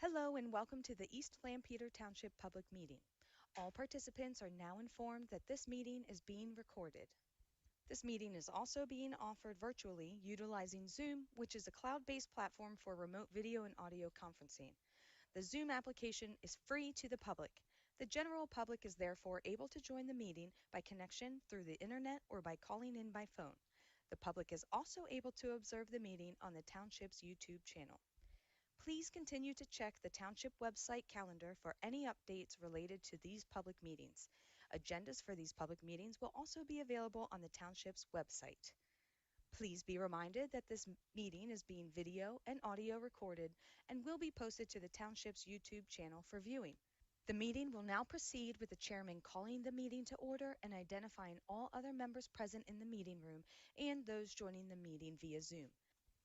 Hello and welcome to the East Lampeter Township Public Meeting. All participants are now informed that this meeting is being recorded. This meeting is also being offered virtually utilizing Zoom, which is a cloud-based platform for remote video and audio conferencing. The Zoom application is free to the public. The general public is therefore able to join the meeting by connection through the internet or by calling in by phone. The public is also able to observe the meeting on the Township's YouTube channel. Please continue to check the Township website calendar for any updates related to these public meetings. Agendas for these public meetings will also be available on the Township's website. Please be reminded that this meeting is being video and audio recorded and will be posted to the Township's YouTube channel for viewing. The meeting will now proceed with the chairman calling the meeting to order and identifying all other members present in the meeting room and those joining the meeting via Zoom.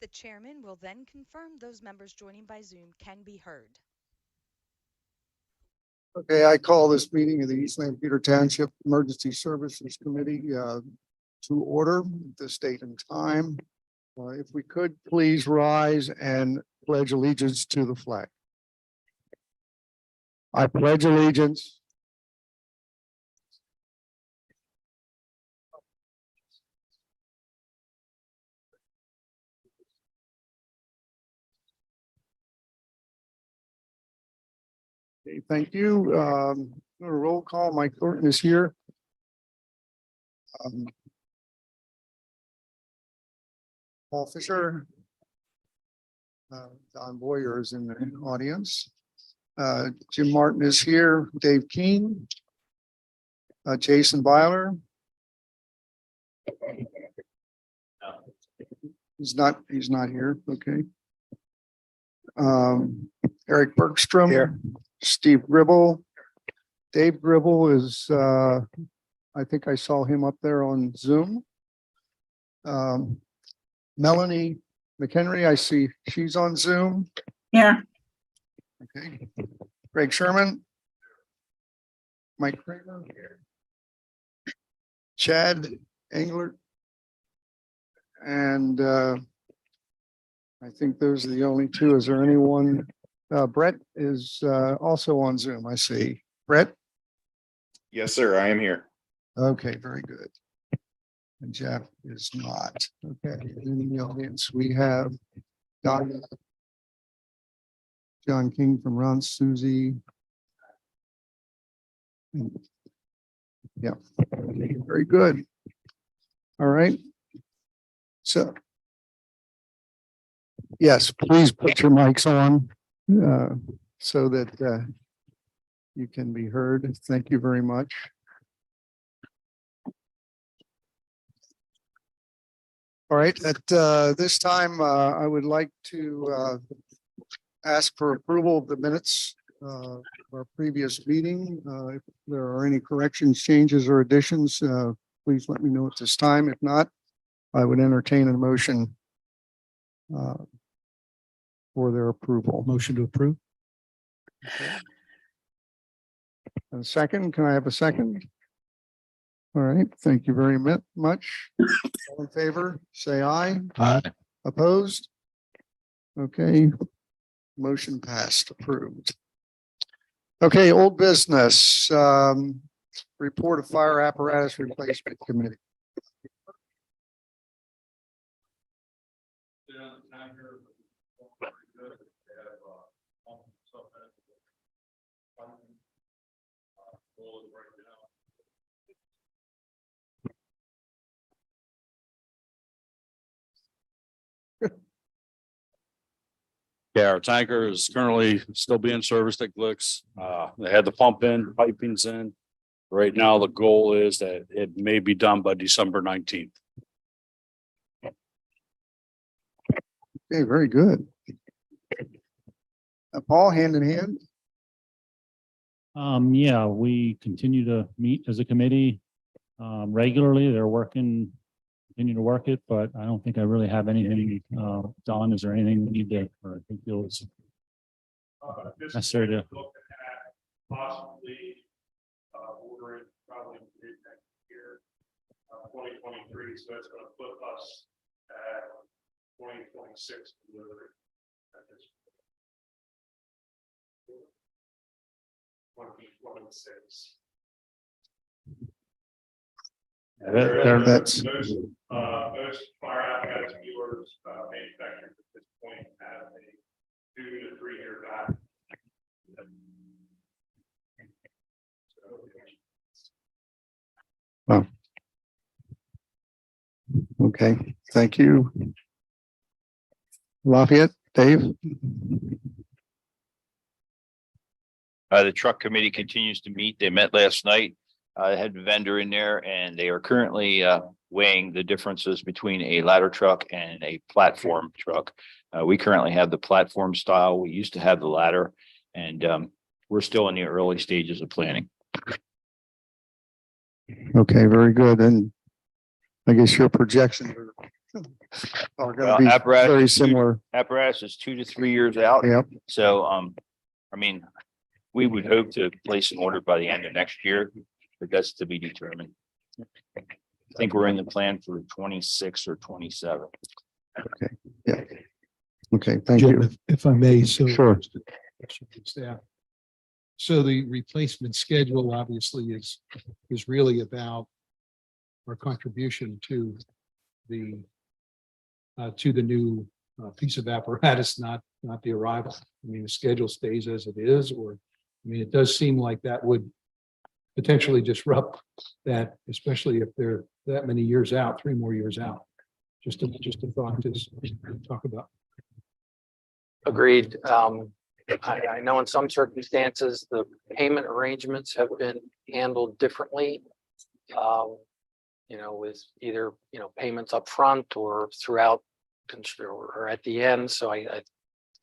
The chairman will then confirm those members joining by Zoom can be heard. Okay, I call this meeting of the East Lampeter Township Emergency Services Committee to order this date and time. If we could please rise and pledge allegiance to the flag. I pledge allegiance. Okay, thank you. A roll call. Mike Thornton is here. Paul Fisher. Don Boyer is in the audience. Jim Martin is here. Dave Keene. Jason Byler. He's not here. Okay. Eric Bergstrom. Here. Steve Gribble. Dave Gribble is, I think I saw him up there on Zoom. Melanie McHenry, I see she's on Zoom. Yeah. Okay. Greg Sherman. Mike Kramer. Chad Englert. And I think those are the only two. Is there anyone? Brett is also on Zoom. I see. Brett? Yes, sir. I am here. Okay, very good. And Jeff is not. Okay, in the audience, we have John King from Ron Susie. Yeah, very good. All right. So, yes, please put your mics on so that you can be heard. Thank you very much. All right, at this time, I would like to ask for approval of the minutes of our previous meeting. If there are any corrections, changes, or additions, please let me know at this time. If not, I would entertain a motion for their approval. Motion to approve. Okay. A second, can I have a second? All right, thank you very much. All in favor, say aye. Aye. Opposed? Okay, motion passed, approved. Okay, old business, report of fire apparatus replacement committee. Yeah, our tanker is currently still being serviced at Glicks. They had the pump in, piping's in. Right now, the goal is that it may be done by December 19th. Okay, very good. Paul, hand in hand. Yeah, we continue to meet as a committee regularly. They're continue to work it, but I don't think I really have anything done. Is there anything we need to, or I think it was necessary to? Possibly ordering probably mid next year, 2023. So that's going to put us at 2026 delivery. 2026. That's- Most fire apparatus viewers, manufacturers at this point have a 2 to 3 year back. Okay, thank you. Lafayette, Dave? The truck committee continues to meet. They met last night. I had a vendor in there and they are currently weighing the differences between a ladder truck and a platform truck. We currently have the platform style. We used to have the ladder and we're still in the early stages of planning. Okay, very good. And I guess your projections are going to be Apparatus very is similar. Apparatus is 2 to 3 years out. Yep. So, I mean, we would hope to place an order by the end of next year, but that's to be determined. I think we're in the plan for 26 or 27. Yeah. Okay, thank Jim, you. if I may, so. Sure. Staff. So the replacement schedule obviously is really about our contribution to the new piece of apparatus, not the arrival. I mean, the schedule stays as it is, or, I mean, it does seem like that would potentially disrupt that, especially if they're that many years out, 3 more years out. Just a thought to talk about. Agreed. I know in some circumstances, the payment arrangements have been handled differently. With either, payments up front or throughout or at the end. So I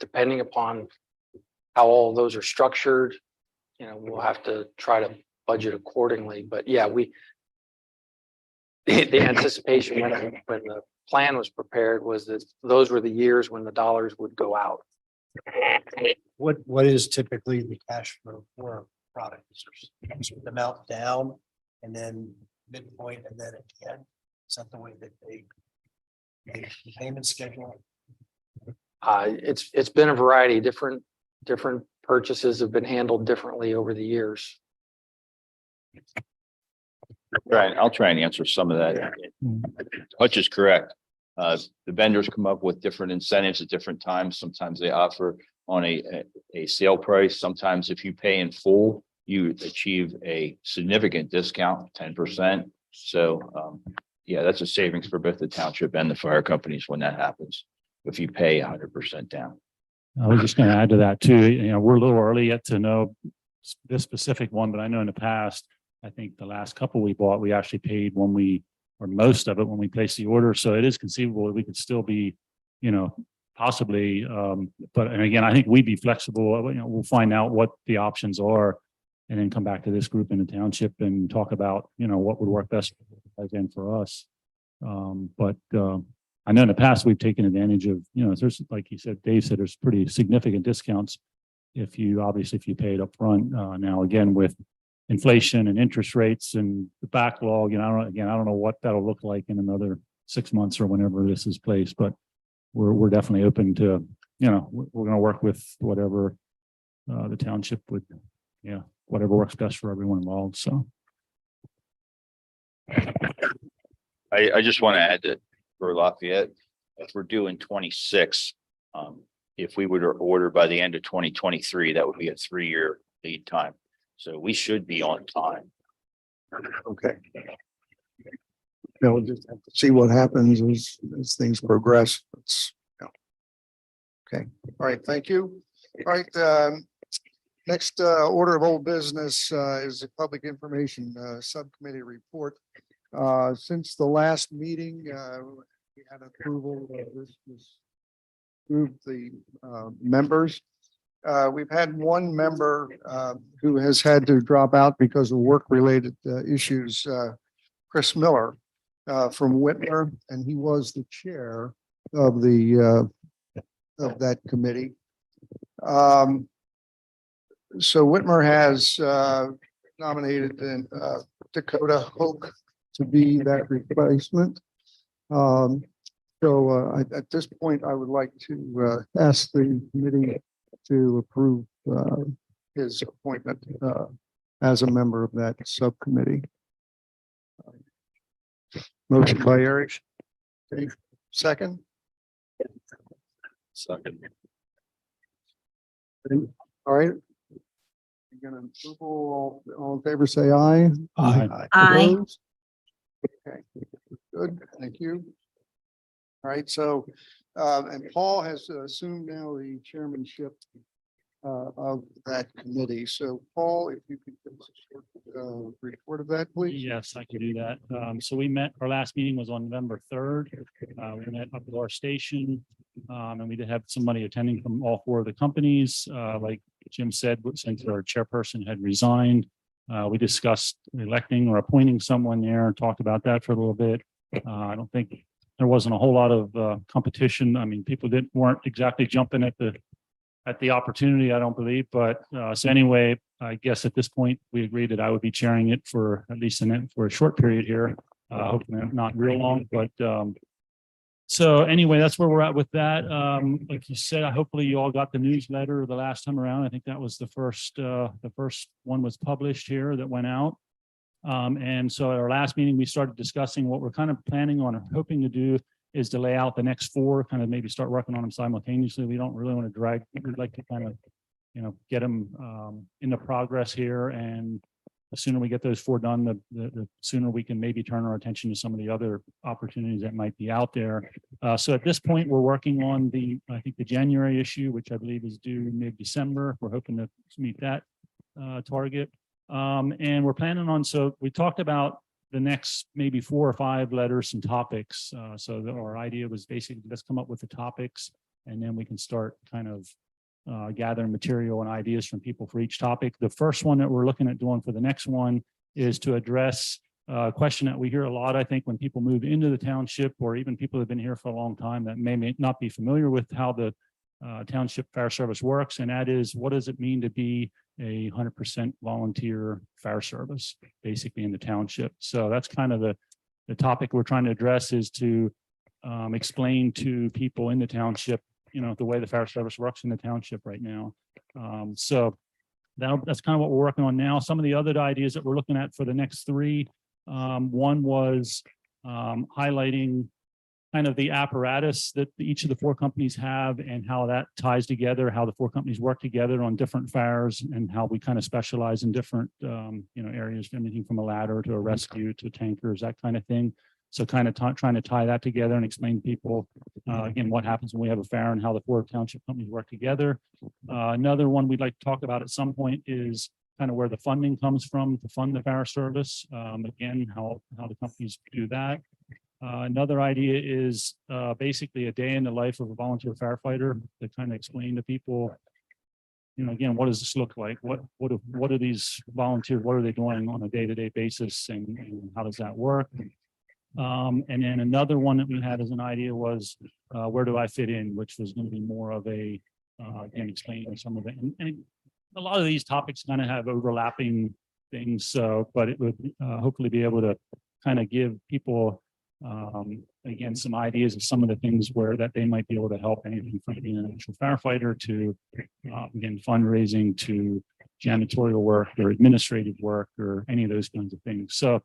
depending upon how all those are structured, we'll have to try to budget accordingly. But yeah, the anticipation when the plan was prepared was that those were the years when the dollars would go out. What is typically the cash flow for a product? Is the amount down and then midpoint and then at the end? Is that the way that they the payment schedule? It's been a variety. Different purchases have been handled differently over the years. Right, I'll try and answer some of that. Hutch is correct. The vendors come up with different incentives at different times. Sometimes they offer on a sale price. Sometimes if you pay in full, you achieve a significant discount, 10%. So, yeah, that's a savings for both the township and the fire companies when that happens, if you pay 100% down. I was just going to add to that too. We're a little early yet to know this specific one, but I know in the past, I think the last couple we bought, we actually paid or most of it when we placed the order. So it is conceivable that we could still be, possibly. But again, I think we'd be flexible. We'll find out what the options are and then come back to this group in the township and talk about, what would work best again for us. But I know in the past we've taken advantage of, there's, like you said, Dave said, there's pretty significant discounts if you pay it up front. Now, again, with inflation and interest rates and the backlog, I don't know what that'll look like in another 6 months or whenever this is placed, but we're definitely open to, we're going to work with whatever the township would, whatever works best for everyone involved. So. I just want to add that for Lafayette, if we're doing 26, if we were to order by the end of 2023, that would be a 3-year lead time. So we should be on time. Okay. We'll just have to see what happens as things progress. Okay. All right. Thank you. All right. Next order of old business is a public information subcommittee report. Since the last meeting, we had approval. This was approved the members. We've had one member who has had to drop out because of work-related issues, Chris Miller from Whitmer, and he was the chair of that committee. So Whitmer has nominated Dakota Hoke to be that replacement. So at this point, I would like to ask the committee to approve his appointment as a member of that subcommittee. Motion by Eric. Okay, second. Second. All right. You're gonna approval, all in favor, say aye. Aye. Aye. Opposed? Okay, good, thank you. All right, so, and Paul has assumed now the chairmanship of that committee. So Paul, if you could give us a short report of that, please. Yes, I can do that. So we met, our last meeting was on November 3rd. We met up at our station. And we did have somebody attending from all four of the companies. Like Jim said, since our chairperson had resigned, we discussed electing or appointing someone there and talked about that for a little bit. I don't think there wasn't a whole lot of competition. I mean, people weren't exactly jumping at the opportunity, I don't believe, but so anyway, I guess at this point, we agreed that I would be chairing it for at least for a short period here. Hopefully not real long, but so anyway, that's where we're at with that. Like you said, hopefully you all got the newsletter the last time around. I think that was the first one was published here that went out. And so at our last meeting, we started discussing what we're kind of planning on or hoping to do is to lay out the next four, kind of maybe start working on them simultaneously. We don't really want to drag, we'd like to kind of, get them into progress here. And the sooner we get those four done, the sooner we can maybe turn our attention to some of the other opportunities that might be out there. So at this point, we're working on I think the January issue, which I believe is due mid-December. We're hoping to meet that target. And we're planning on, so we talked about the next maybe 4 or 5 letters and topics. So our idea was basically let's come up with the topics and then we can start kind of gathering material and ideas from people for each topic. The first one that we're looking at doing for the next one is to address a question that we hear a lot, I think, when people move into the township or even people who have been here for a long time that may not be familiar with how the township fire service works. And that is, what does it mean to be a 100% volunteer fire service, basically in the township? So that's kind of the topic we're trying to address, is to explain to people in the township, the way the fire service works in the township right now. So that's kind of what we're working on now. Some of the other ideas that we're looking at for the next 3, one was highlighting kind of the apparatus that each of the 4 companies have and how that ties together, how the 4 companies work together on different fires, and how we kind of specialize in different, areas, anything from a ladder to a rescue to tankers, that kind of thing. So kind of trying to tie that together and explain to people, again, what happens when we have a fire and how the 4 township companies work together. Another one we'd like to talk about at some point is kind of where the funding comes from to fund the fire service. Again, how the companies do that. Another idea is basically a day in the life of a volunteer firefighter, to kind of explain to people, again, what does this look like? What are these volunteers? What are they doing on a day-to-day basis, and how does that work? And then another one that we had as an idea was where do I fit in, which was going to be more of a again, explaining some of it. And a lot of these topics kind of have overlapping things, so but it would hopefully be able to kind of give people again, some ideas of some of the things that they might be able to help, anything from being an actual firefighter to, again, fundraising to janitorial work or administrative work or any of those kinds of things. So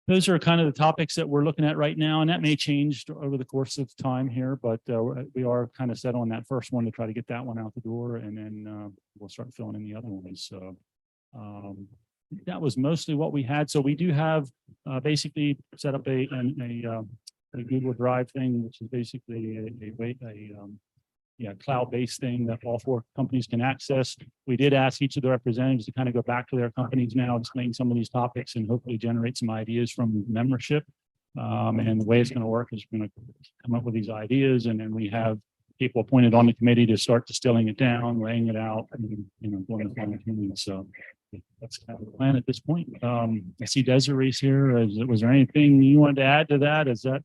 those are kind of the topics that we're looking at right now, and that may change over the course of time here, but we are kind of set on that first one to try to get that one out the door, and then we'll start filling in the other ones. So that was mostly what we had. So we do have basically set up a Google Drive thing, which is basically a cloud-based thing that all 4 companies can access. We did ask each of the representatives to kind of go back to their companies now, explain some of these topics, and hopefully generate some ideas from membership. And the way it's going to work is we're going to come up with these ideas, and then we have people appointed on the committee to start distilling it down, laying it out, and going to final tuning. So that's kind of the plan at this point. I see Desiree's here. Was there anything you wanted to add to that? Is that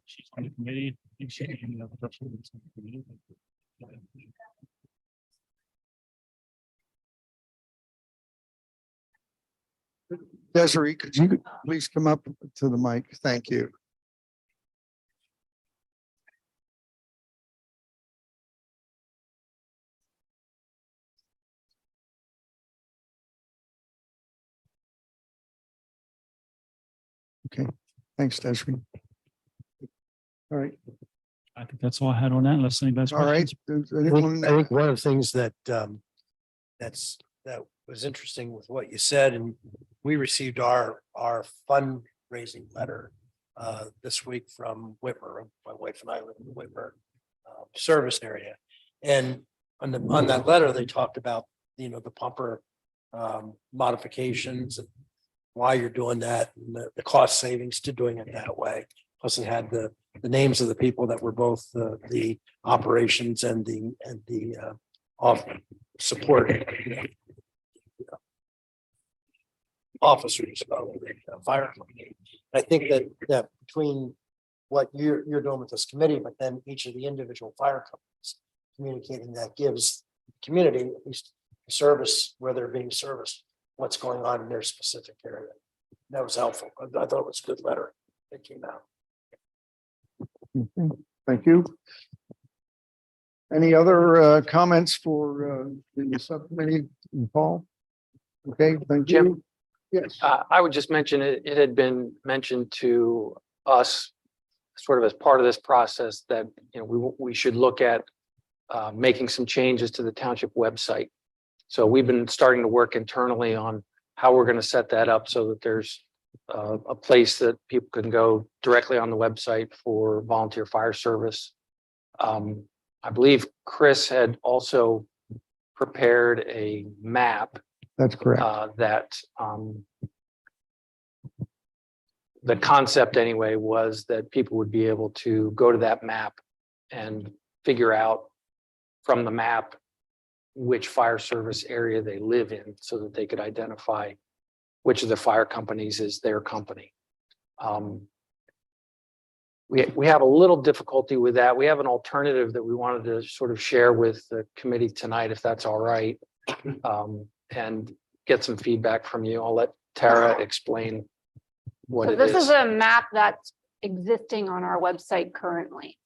she's on the committee? I think she's on the committee. Desiree, could you please come up to the mic? Thank you. Okay, thanks, Desiree. All right, I think that's all I had on that, unless anybody has all right. questions. Does I anyone- think one of the things that that was interesting with what you said, and we received our fundraising letter this week from Whitmer. My wife and I live in the Whitmer service area. And on that letter, they talked about, the pumper modifications and why you're doing that and the cost savings to doing it that way. Plus it had the names of the people that were both the operations and the off support officers of the fire company. I think that between what you're doing with this committee, but then each of the individual fire companies communicating, that gives the community at least service where they're being serviced, what's going on in their specific area. That was helpful. I thought it was a good letter that came out. Thank you. Any other comments for the subcommittee, Paul? Okay, thank you. Jim? Yes, I would just mention it had been mentioned to us sort of as part of this process that, we should look at making some changes to the township website. So we've been starting to work internally on how we're going to set that up so that there's a place that people can go directly on the website for volunteer fire service. I believe Chris had also prepared a map that's correct. that the concept anyway was that people would be able to go to that map and figure out from the map which fire service area they live in so that they could identify which of the fire companies is their company. We have a little difficulty with that. We have an alternative that we wanted to sort of share with the committee tonight, if that's all right, and get some feedback from you. I'll let Tara explain what So it this is. is a map that's existing on our website currently.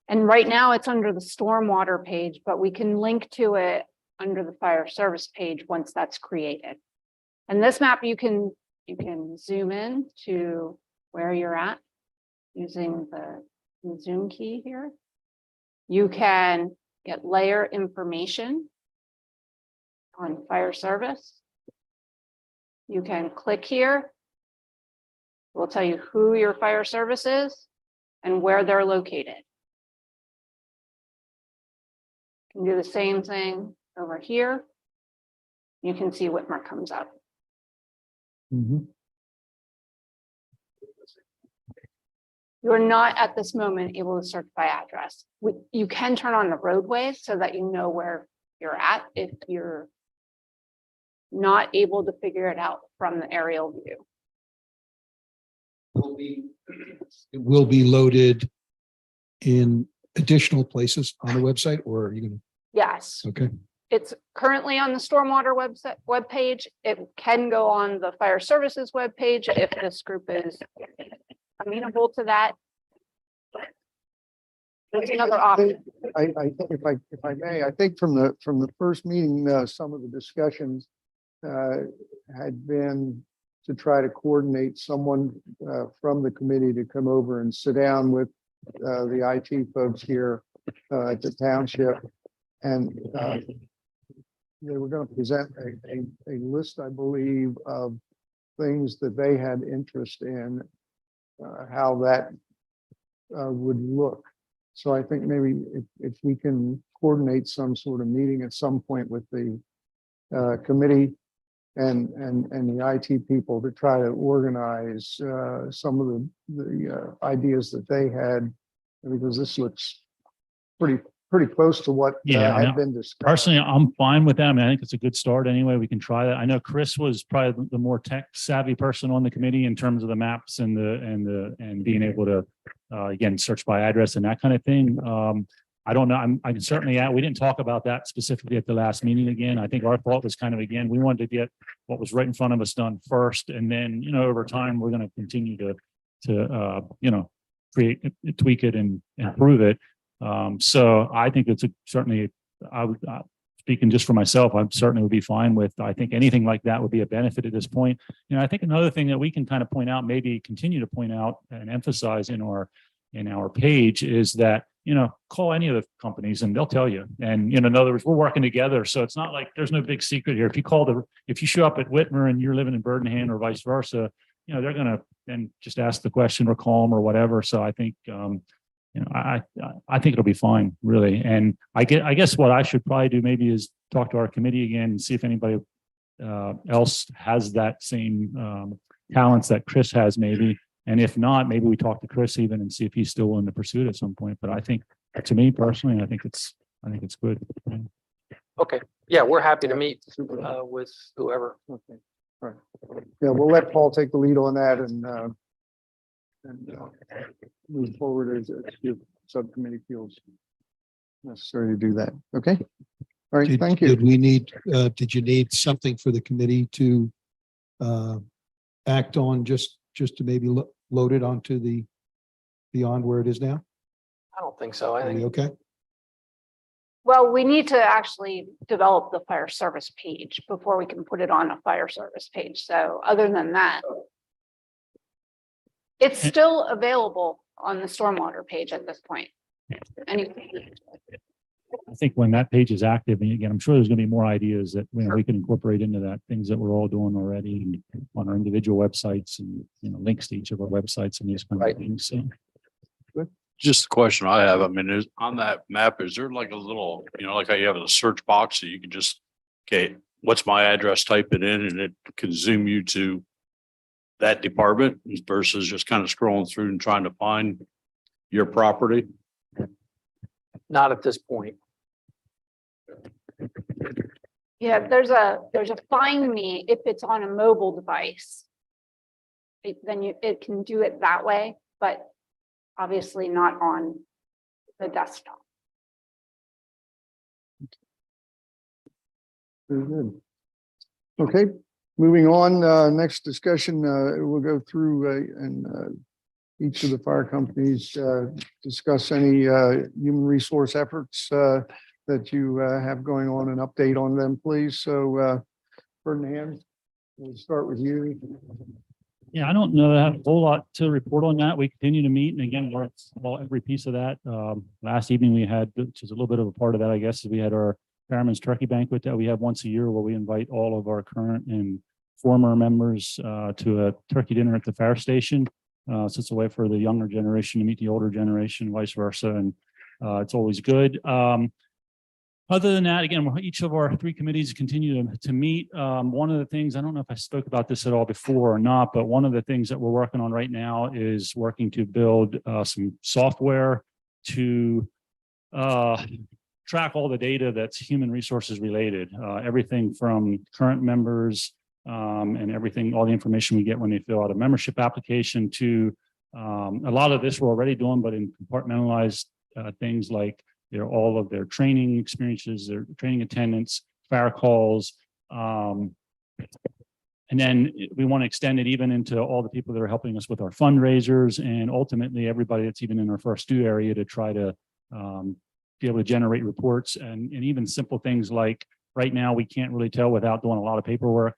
And right now it's under the stormwater page, but we can link to it under the fire service page once that's created. And this map, you can zoom in to where you're at using the zoom key here. You can get layer information on fire service. You can click here. We'll tell you who your fire service is and where they're located. You can do the same thing over here. You can see Whitmer comes up. Mhm. You're not at this moment able to search by address. You can turn on the roadways so that you know where you're at if you're not able to figure it out from the aerial view. It will be loaded in additional places on the website, or are you gonna, Yes, okay? it's currently on the stormwater webpage. It can go on the fire services webpage if this group is amenable to that. There's another option. I think if I may, I think from the first meeting, some of the discussions had been to try to coordinate someone from the committee to come over and sit down with the IT folks here at the township. And they were going to present a list, I believe, of things that they had interest in, how that would look. So I think maybe if we can coordinate some sort of meeting at some point with the committee and the IT people to try to organize some of the ideas that they had, because this looks pretty close to what Yeah, I had know. been discussed. Personally, I'm fine with that. I mean, I think it's a good start anyway. We can try that. I know Chris was probably the more tech savvy person on the committee in terms of the maps and being able to again, search by address and that kind of thing. I don't know. I can certainly add, we didn't talk about that specifically at the last meeting again. I think our thought was kind of, again, we wanted to get what was right in front of us done first. And then, over time, we're going to continue to create, tweak it and improve it. So I think it's certainly, I would speaking just for myself, I certainly would be fine with, I think anything like that would be a benefit at this point. You know, I think another thing that we can kind of point out, maybe continue to point out and emphasize in our page is that, you know, call any of the companies and they'll tell you. And, you know, in other words, we're working together. So it's not like there's no big secret here. If you show up at Whitmer and you're living in Bergenham or vice versa, you know, they're going to then just ask the question or call them or whatever. So I think, you know, I think it'll be fine, really. And I guess what I should probably do maybe is talk to our committee again and see if anybody else has that same talents that Chris has maybe. And if not, maybe we talk to Chris even and see if he's still willing to pursue it at some point. But I think, to me personally, I think it's good. Okay, yeah, we're happy to meet with whoever. Yeah, we'll let Paul take the lead on that and move forward as your subcommittee feels necessary to do that. Okay. All right, thank you. Did we need, did you need something for the committee to act on just to maybe load it onto the beyond where it is now? I don't think so. I Are we think, okay? Well, we need to actually develop the fire service page before we can put it on a fire service page. So other than that, it's still available on the stormwater page at this point. Anyway. I think when that page is active, and again, I'm sure there's going to be more ideas that, you know, we can incorporate into that, things that we're all doing already and on our individual websites and, you know, links to each of our websites and these kind of things. So. Just the question I have, I mean, is on that map, is there like a little, you know, like how you have a search box so you can just, okay, what's my address, type it in and it can zoom you to that department versus just kind of scrolling through and trying to find your property? not at this point. Yeah, there's a find me if it's on a mobile device. It can do it that way, but obviously not on the desktop. Very good. Okay, moving on, next discussion, we'll go through and each of the fire companies discuss any human resource efforts that you have going on, and update on them, please. So Ferdinand, we'll start with you. Yeah, I don't know that I have a whole lot to report on that. We continue to meet, and again, every piece of that. Last evening we had, which is a little bit of a part of that, I guess, is we had our Fireman's Turkey Banquet that we have once a year, where we invite all of our current and former members to a turkey dinner at the fire station. So it's a way for the younger generation to meet the older generation, vice versa, and it's always good. Other than that, again, each of our three committees continue to meet. One of the things, I don't know if I spoke about this at all before or not, but one of the things that we're working on right now is working to build some software to track all the data that's human resources related, everything from current members and everything, all the information we get when they fill out a membership application to a lot of this we're already doing, but in compartmentalized things like all of their training experiences, their training attendance, fire calls. And then we want to extend it even into all the people that are helping us with our fundraisers, and ultimately everybody that's even in our first due area, to try to be able to generate reports and even simple things like, right now, we can't really tell without doing a lot of paperwork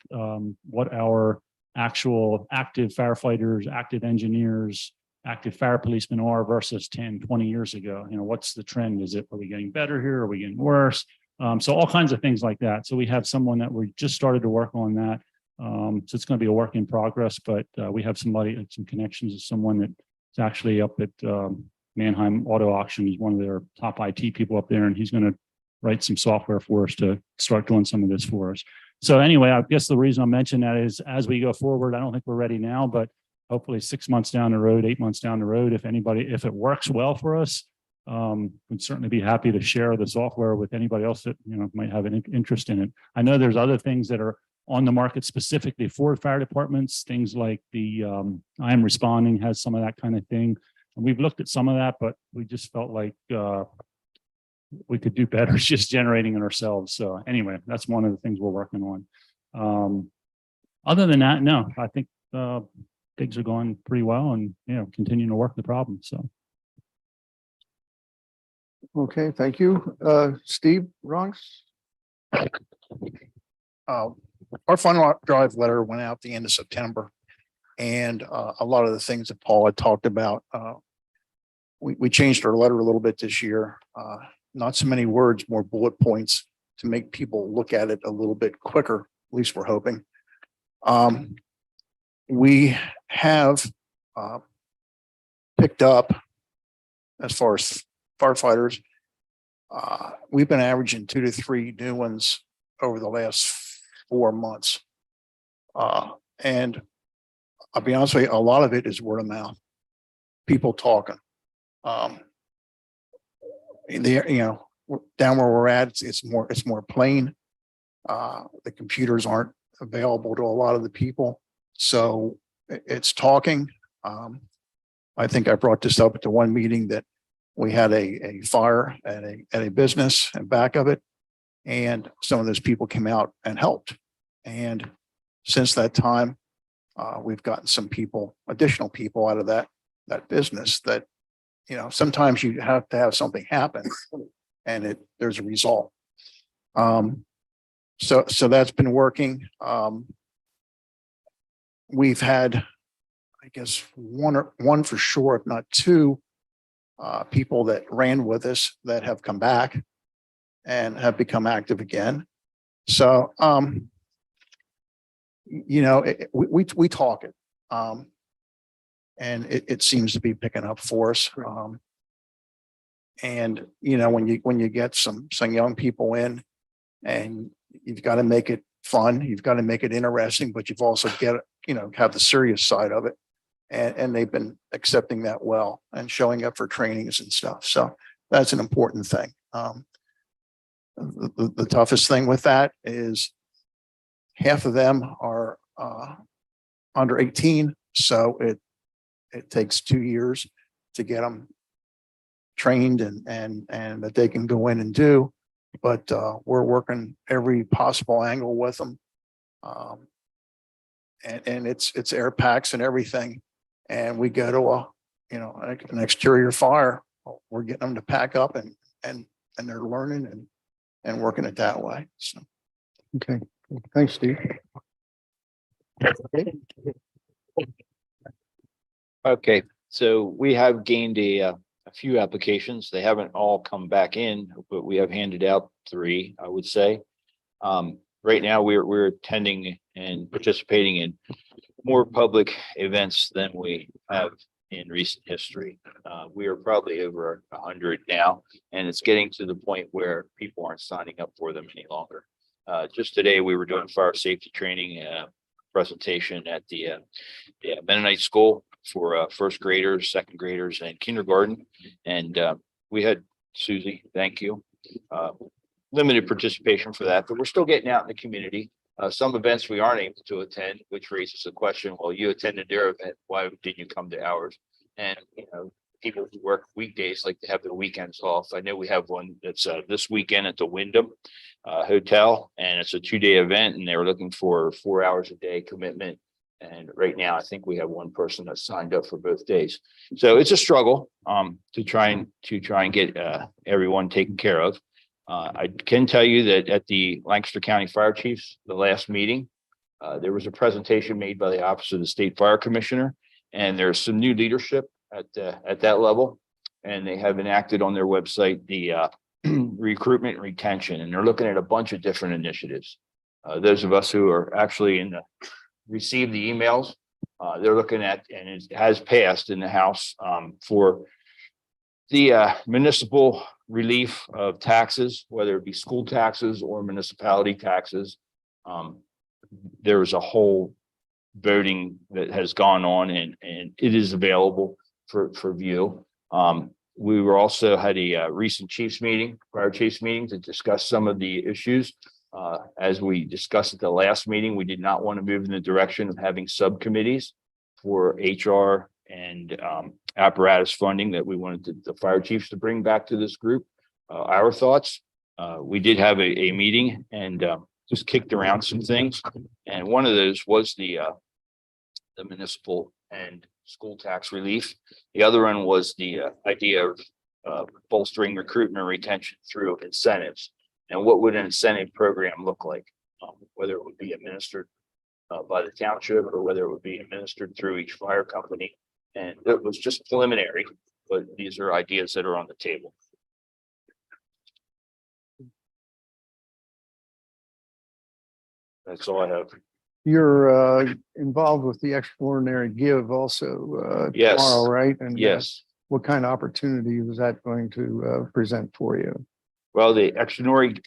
what our actual active firefighters, active engineers, active fire policemen are versus 10, 20 years ago. What's the trend? Are we getting better here? Are we getting worse? So all kinds of things like that. So we have someone that we just started to work on that. So it's going to be a work in progress, but we have some connections with someone that's actually up at Mannheim Auto Auction. He's one of their top IT people up there, and he's going to write some software for us to start doing some of this for us. So anyway, I guess the reason I mention that is, as we go forward, I don't think we're ready now, but hopefully 6 months down the road, 8 months down the road, if it works well for us, we'd certainly be happy to share the software with anybody else that might have an interest in it. I know there's other things that are on the market specifically for fire departments, things like the I Am Responding has some of that kind of thing. And we've looked at some of that, but we just felt like we could do better just generating it ourselves. So anyway, that's one of the things we're working on. Other than that, no, I think things are going pretty well, and continuing to work the problem. So. Okay, thank you. Steve Ronks? Our fund drive letter went out the end of September. And a lot of the things that Paul had talked about, we changed our letter a little bit this year. Not so many words, more bullet points to make people look at it a little bit quicker, at least we're hoping. We have picked up as far as firefighters. We've been averaging 2 to 3 new ones over the last 4 months. And I'll be honest with you, a lot of it is word of mouth. People talking. Down where we're at, it's more plain. The computers aren't available to a lot of the people. So it's talking. I think I brought this up at the one meeting that we had a fire at a business and back of it. And some of those people came out and helped. And since that time, we've gotten some additional people out of that business that, sometimes you have to have something happen and there's a result. So that's been working. We've had, I guess, one for sure, if not 2, people that ran with us that have come back and have become active again. So, we talk it, and it seems to be picking up for us. And when you get some young people in, and you've got to make it fun, you've got to make it interesting, but you've also have the serious side of it. And they've been accepting that well and showing up for trainings and stuff. So that's an important thing. The toughest thing with that is half of them are under 18. So it takes 2 years to get them trained and that they can go in and do. But we're working every possible angle with them. And it's air packs and everything. And we go to an exterior fire. We're getting them to pack up and they're learning and working it that way. So. Okay, thanks, Steve. Okay, so we have gained a few applications. They haven't all come back in, but we have handed out 3, I would say. Right now, we're attending and participating in more public events than we have in recent history. We are probably over 100 now, and it's getting to the point where people aren't signing up for them any longer. Just today, we were doing fire safety training presentation at the Mennonite School for first graders, second graders, and kindergarten. And we had Susie, thank you. Limited participation for that, but we're still getting out in the community. Some events we aren't able to attend, which raises the question, well, you attended their event, why didn't you come to ours? And, people who work weekdays like to have their weekends off. I know we have one that's this weekend at the Wyndham Hotel, and it's a 2-day event, and they were looking for 4 hours a day commitment. And right now, I think we have one person that's signed up for both days. So it's a struggle to try and get everyone taken care of. I can tell you that at the Lancaster County Fire Chiefs, the last meeting, there was a presentation made by the Office of the State Fire Commissioner, and there's some new leadership at that level, and they have enacted on their website the recruitment and retention, and they're looking at a bunch of different initiatives. Those of us who are actually receive the emails, they're looking at, and it has passed in the House for the municipal relief of taxes, whether it be school taxes or municipality taxes. There was a whole voting that has gone on, and it is available for view. We were also had a recent fire chiefs meeting to discuss some of the issues. As we discussed at the last meeting, we did not want to move in the direction of having subcommittees for HR and apparatus funding that we wanted the fire chiefs to bring back to this group. Our thoughts, we did have a meeting and just kicked around some things. And one of those was the municipal and school tax relief. The other one was the idea of bolstering recruitment and retention through incentives. and what would an incentive program look like? Whether it would be administered by the township or whether it would be administered through each fire company. And it was just preliminary, but these are ideas that are on the table. That's all I have. You're involved with the Extraordinary Give also Yes. tomorrow, right? And Yes. what kind of opportunity is that going to present for you? Well, the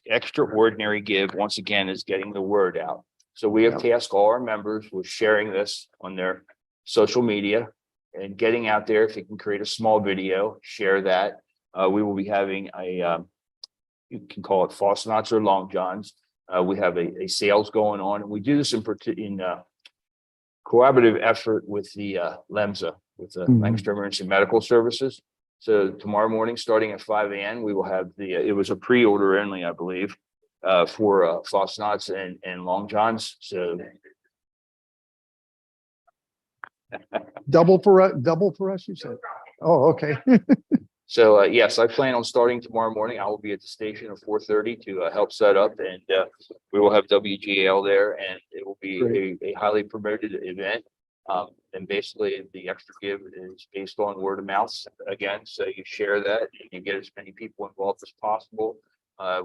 extraordinary give, once again, is getting the word out. So we have tasked all our members with sharing this on their social media and getting out there. If you can create a small video, share that. We will be having you can call it false knots or long johns. We have a sales going on, and we do this in collaborative effort with the LEMSA, with the Lancaster Emergency Medical Services. So tomorrow morning, starting at 5 a.m., we will have it was a pre-order only, I believe, for false knots and long johns. So Double for us, you said? Oh, okay. So yes, I plan on starting tomorrow morning. I will be at the station at 4:30 to help set up, and we will have WGL there, and it will be a highly promoted event. And basically, the extra give is based on word of mouth again. So you share that, and you get as many people involved as possible.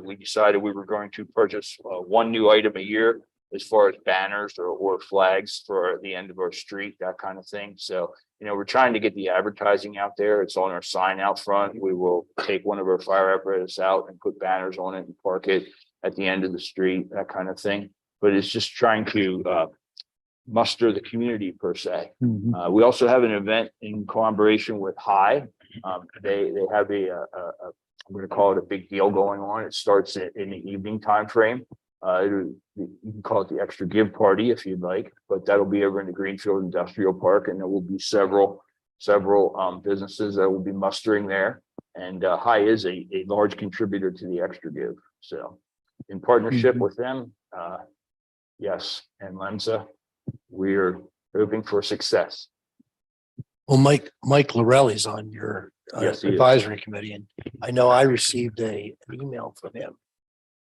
We decided we were going to purchase one new item a year, as far as banners or flags for the end of our street, that kind of thing. So, we're trying to get the advertising out there. It's on our sign out front. We will take one of our fire apparatus out and put banners on it and park it at the end of the street, that kind of thing. But it's just trying to muster the community per se. We also have an event in collaboration with High. They have I'm going to call it a big deal going on. It starts in the evening time frame. You can call it the extra give party if you'd like, but that'll be over in the Greenfield Industrial Park, and there will be several businesses that will be mustering there. And High is a large contributor to the extra give. So in partnership with them, yes, and LEMSA, we're hoping for success. Well, Mike Lorelli's on your Yes, he is. advisory committee, and I know I received an email from him.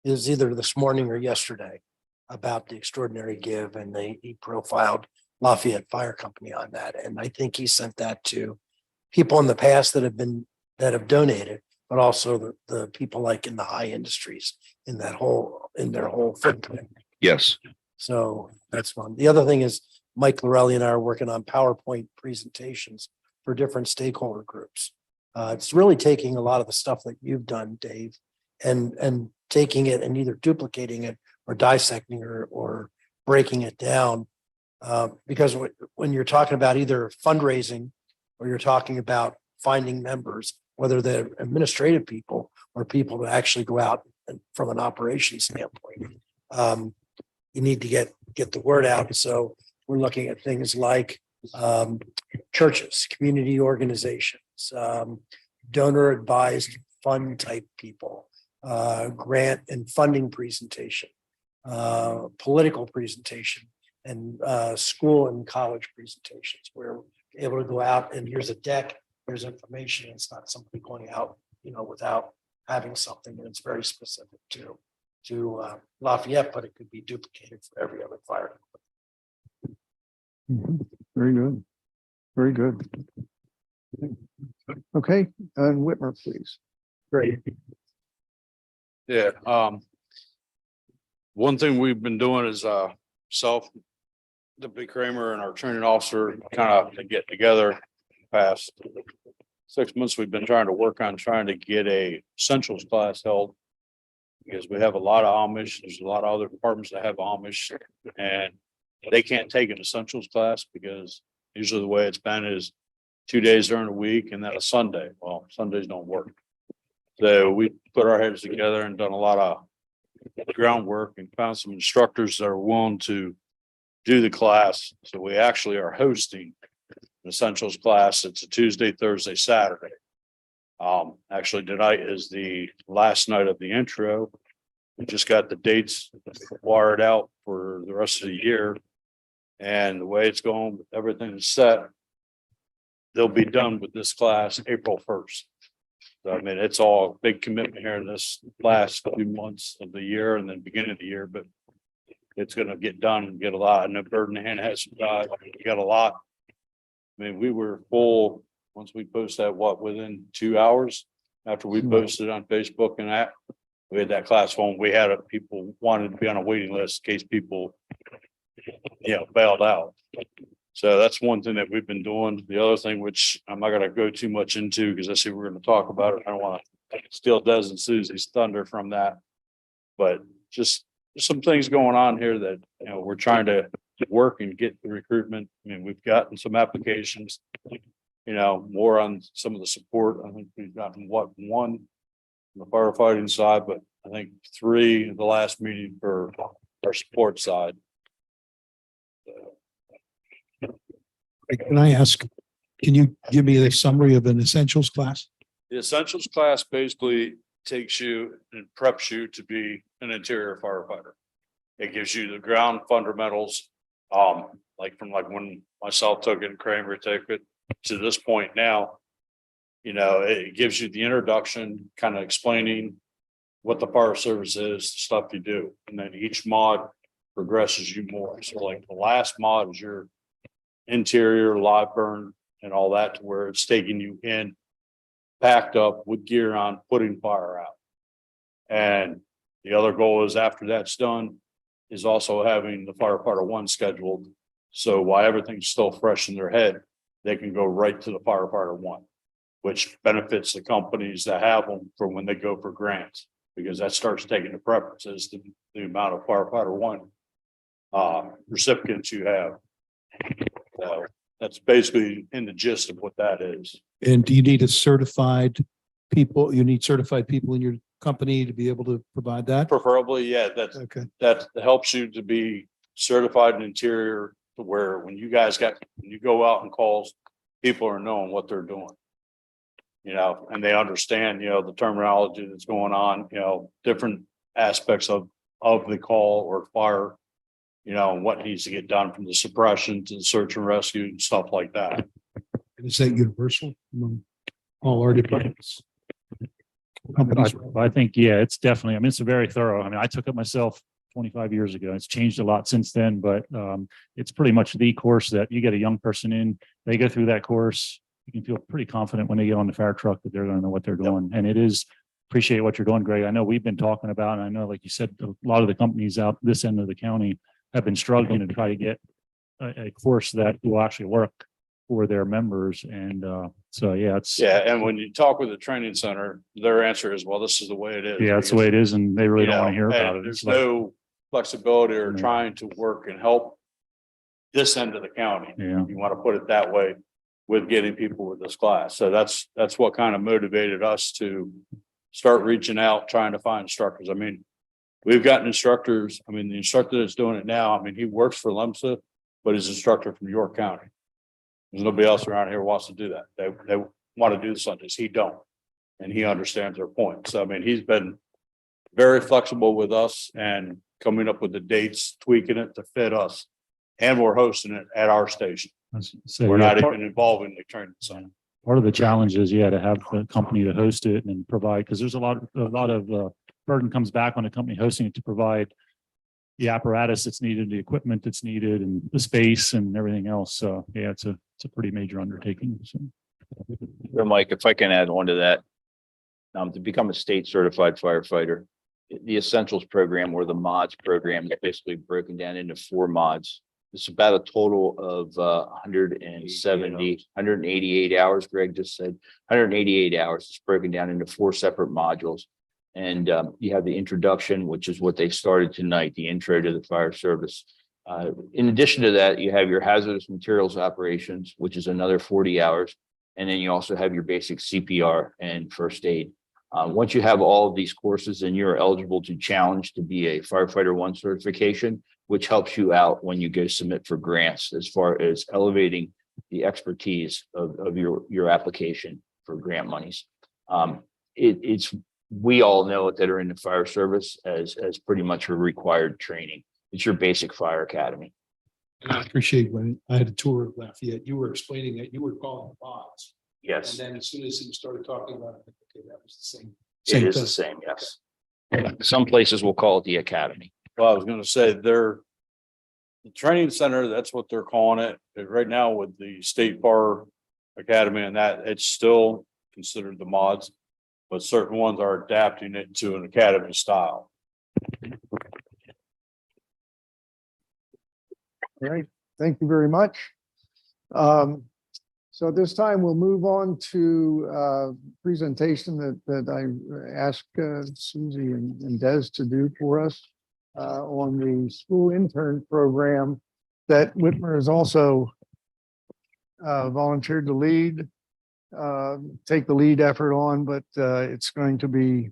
It was either this morning or yesterday about the extraordinary give, and he profiled Lafayette Fire Company on that. And I think he sent that to people in the past that have donated, but also the people like in the High Industries in their whole footprint. Yes. So that's one. The other thing is Mike Lorelli and I are working on PowerPoint presentations for different stakeholder groups. It's really taking a lot of the stuff that you've done, Dave, and taking it and either duplicating it or dissecting or breaking it down. Because when you're talking about either fundraising or you're talking about finding members, whether they're administrative people or people that actually go out and from an operations standpoint, you need to get the word out. So we're looking at things like churches, community organizations, donor advised fund type people, grant and funding presentation, political presentation, and school and college presentations. We're able to go out and here's a deck, here's information. It's not somebody going out, without having something, and it's very specific to Lafayette, but it could be duplicated for every other fire. Very good. Very good. Okay, and Whitmer, please. Great. Yeah, one thing we've been doing is Deputy Kramer and our training officer kind of get together. Past 6 months, we've been trying to get a essentials class held. Because we have a lot of Amish, there's a lot of other departments that have Amish, and they can't take an essentials class because usually the way it's been is 2 days during the week and then a Sunday. Well, Sundays don't work. So we put our heads together and done a lot of groundwork and found some instructors that are willing to do the class. So we actually are hosting an essentials class. It's a Tuesday, Thursday, Saturday. Actually tonight is the last night of the intro. We just got the dates wired out for the rest of the year. And the way it's going, everything is set. They'll be done with this class April 1st. So I mean, it's all a big commitment here in this last few months of the year and then beginning of the year, but it's gonna get done and get a lot. I know Bird in the Hand has some guys, we got a lot. I mean, we were full, once we posted that, within 2 hours after we posted on Facebook and that. We had that class phone, we had people wanted to be on a waiting list in case people, bailed out. So that's one thing that we've been doing. The other thing, which I'm not gonna go too much into, because I see we're gonna talk about it. I don't wanna steal Des and Susie's thunder from that. But just some things going on here that, we're trying to work and get the recruitment. I mean, we've gotten some applications, more on some of the support. I think we've gotten one on the firefighting side, but I think 3 at the last meeting for our support side. Can I ask, can you give me a summary of an essentials class? The essentials class basically takes you and preps you to be an interior firefighter. It gives you the ground fundamentals, like when myself took it and Kramer took it to this point now. It gives you the introduction, kind of explaining what the fire service is, the stuff you do, and then each mod progresses you more. So like the last mod is your interior live burn and all that, to where it's taking you in packed up with gear on, putting fire out. And the other goal is, after that's done, is also having the firefighter 1 scheduled. So while everything's still fresh in their head, they can go right to the firefighter 1, which benefits the companies that have them for when they go for grants, because that starts taking the preferences to the amount of firefighter 1 recipients you have. So that's basically in the gist of what that is. And do you need certified people in your company to be able to provide that? Preferably, yeah, Okay. that helps you to be certified in interior, to where when you go out and calls, people are knowing what they're doing. And they understand, the terminology that's going on, different aspects of the call or fire, what needs to get done, from the suppression to the search and rescue and stuff like that. And is that universal among all our departments? Companies? I think, yeah, it's definitely, it's a very thorough. I took it myself 25 years ago. It's changed a lot since then, but it's pretty much the course that you get a young person in, they go through that course. You can feel pretty confident when they get on the fire truck that they're going to know what they're doing. And it is, appreciate what you're doing, Greg. I know we've been talking about, and I know, like you said, a lot of the companies out this end of the county have been struggling to try to get a course that will actually work for their members. And so, yeah, And when you talk with the training center, their answer is, well, this is the way it is. Yeah, that's the way it is. And they really don't want to hear about it. There's It's like, no flexibility or No. trying to work and help this end of the county. yeah, You want to put it that way, with getting people with this class. So that's what kind of motivated us to start reaching out, trying to find instructors. We've gotten instructors. The instructor that's doing it now, he works for LEMSA, but he's an instructor from York County. There's nobody else around here who wants to do that. They want to do the Sundays. He don't. And he understands their point. So, he's been very flexible with us and coming up with the dates, tweaking it to fit us. And we're hosting it at our station. so, We're yeah, not part- even involved in the training center. part of the challenge is, to have the company to host it and provide, because there's a lot of burden comes back on the company hosting it to provide the apparatus that's needed, the equipment that's needed, and the space and everything else. So, yeah, it's a pretty major undertaking. So. So Mike, if I can add on to that, to become a state certified firefighter, the Essentials program, or the mods program, is basically broken down into 4 mods. It's about a total of 188 hours. Greg just said 188 hours. It's broken down into 4 separate modules. And you have the introduction, which is what they started tonight, the intro to the fire service. In addition to that, you have your hazardous materials operations, which is another 40 hours. And then you also have your basic CPR and first aid. Once you have all of these courses, then you're eligible to challenge to be a firefighter 1 certification, which helps you out when you go submit for grants, as far as elevating the expertise of your application for grant monies. We all know it that are in the fire service as pretty much a required training. It's your basic fire academy. I appreciate when I had a tour of Lafayette, you were explaining that you were calling the mods. Yes, And then as soon as you started talking about it, okay, that was the same. it is thing. the same, yes. Some places will call it the academy. Well, I was gonna say the training center, that's what they're calling it. Right now with the State Bar Academy and that, it's still considered the mods. But certain ones are adapting it to an academy style. All right, thank you very much. So at this time, we'll move on to presentation that I asked Susie and Des to do for us on the school intern program that Whitmer has also volunteered to lead, take the lead effort on, but it's going to be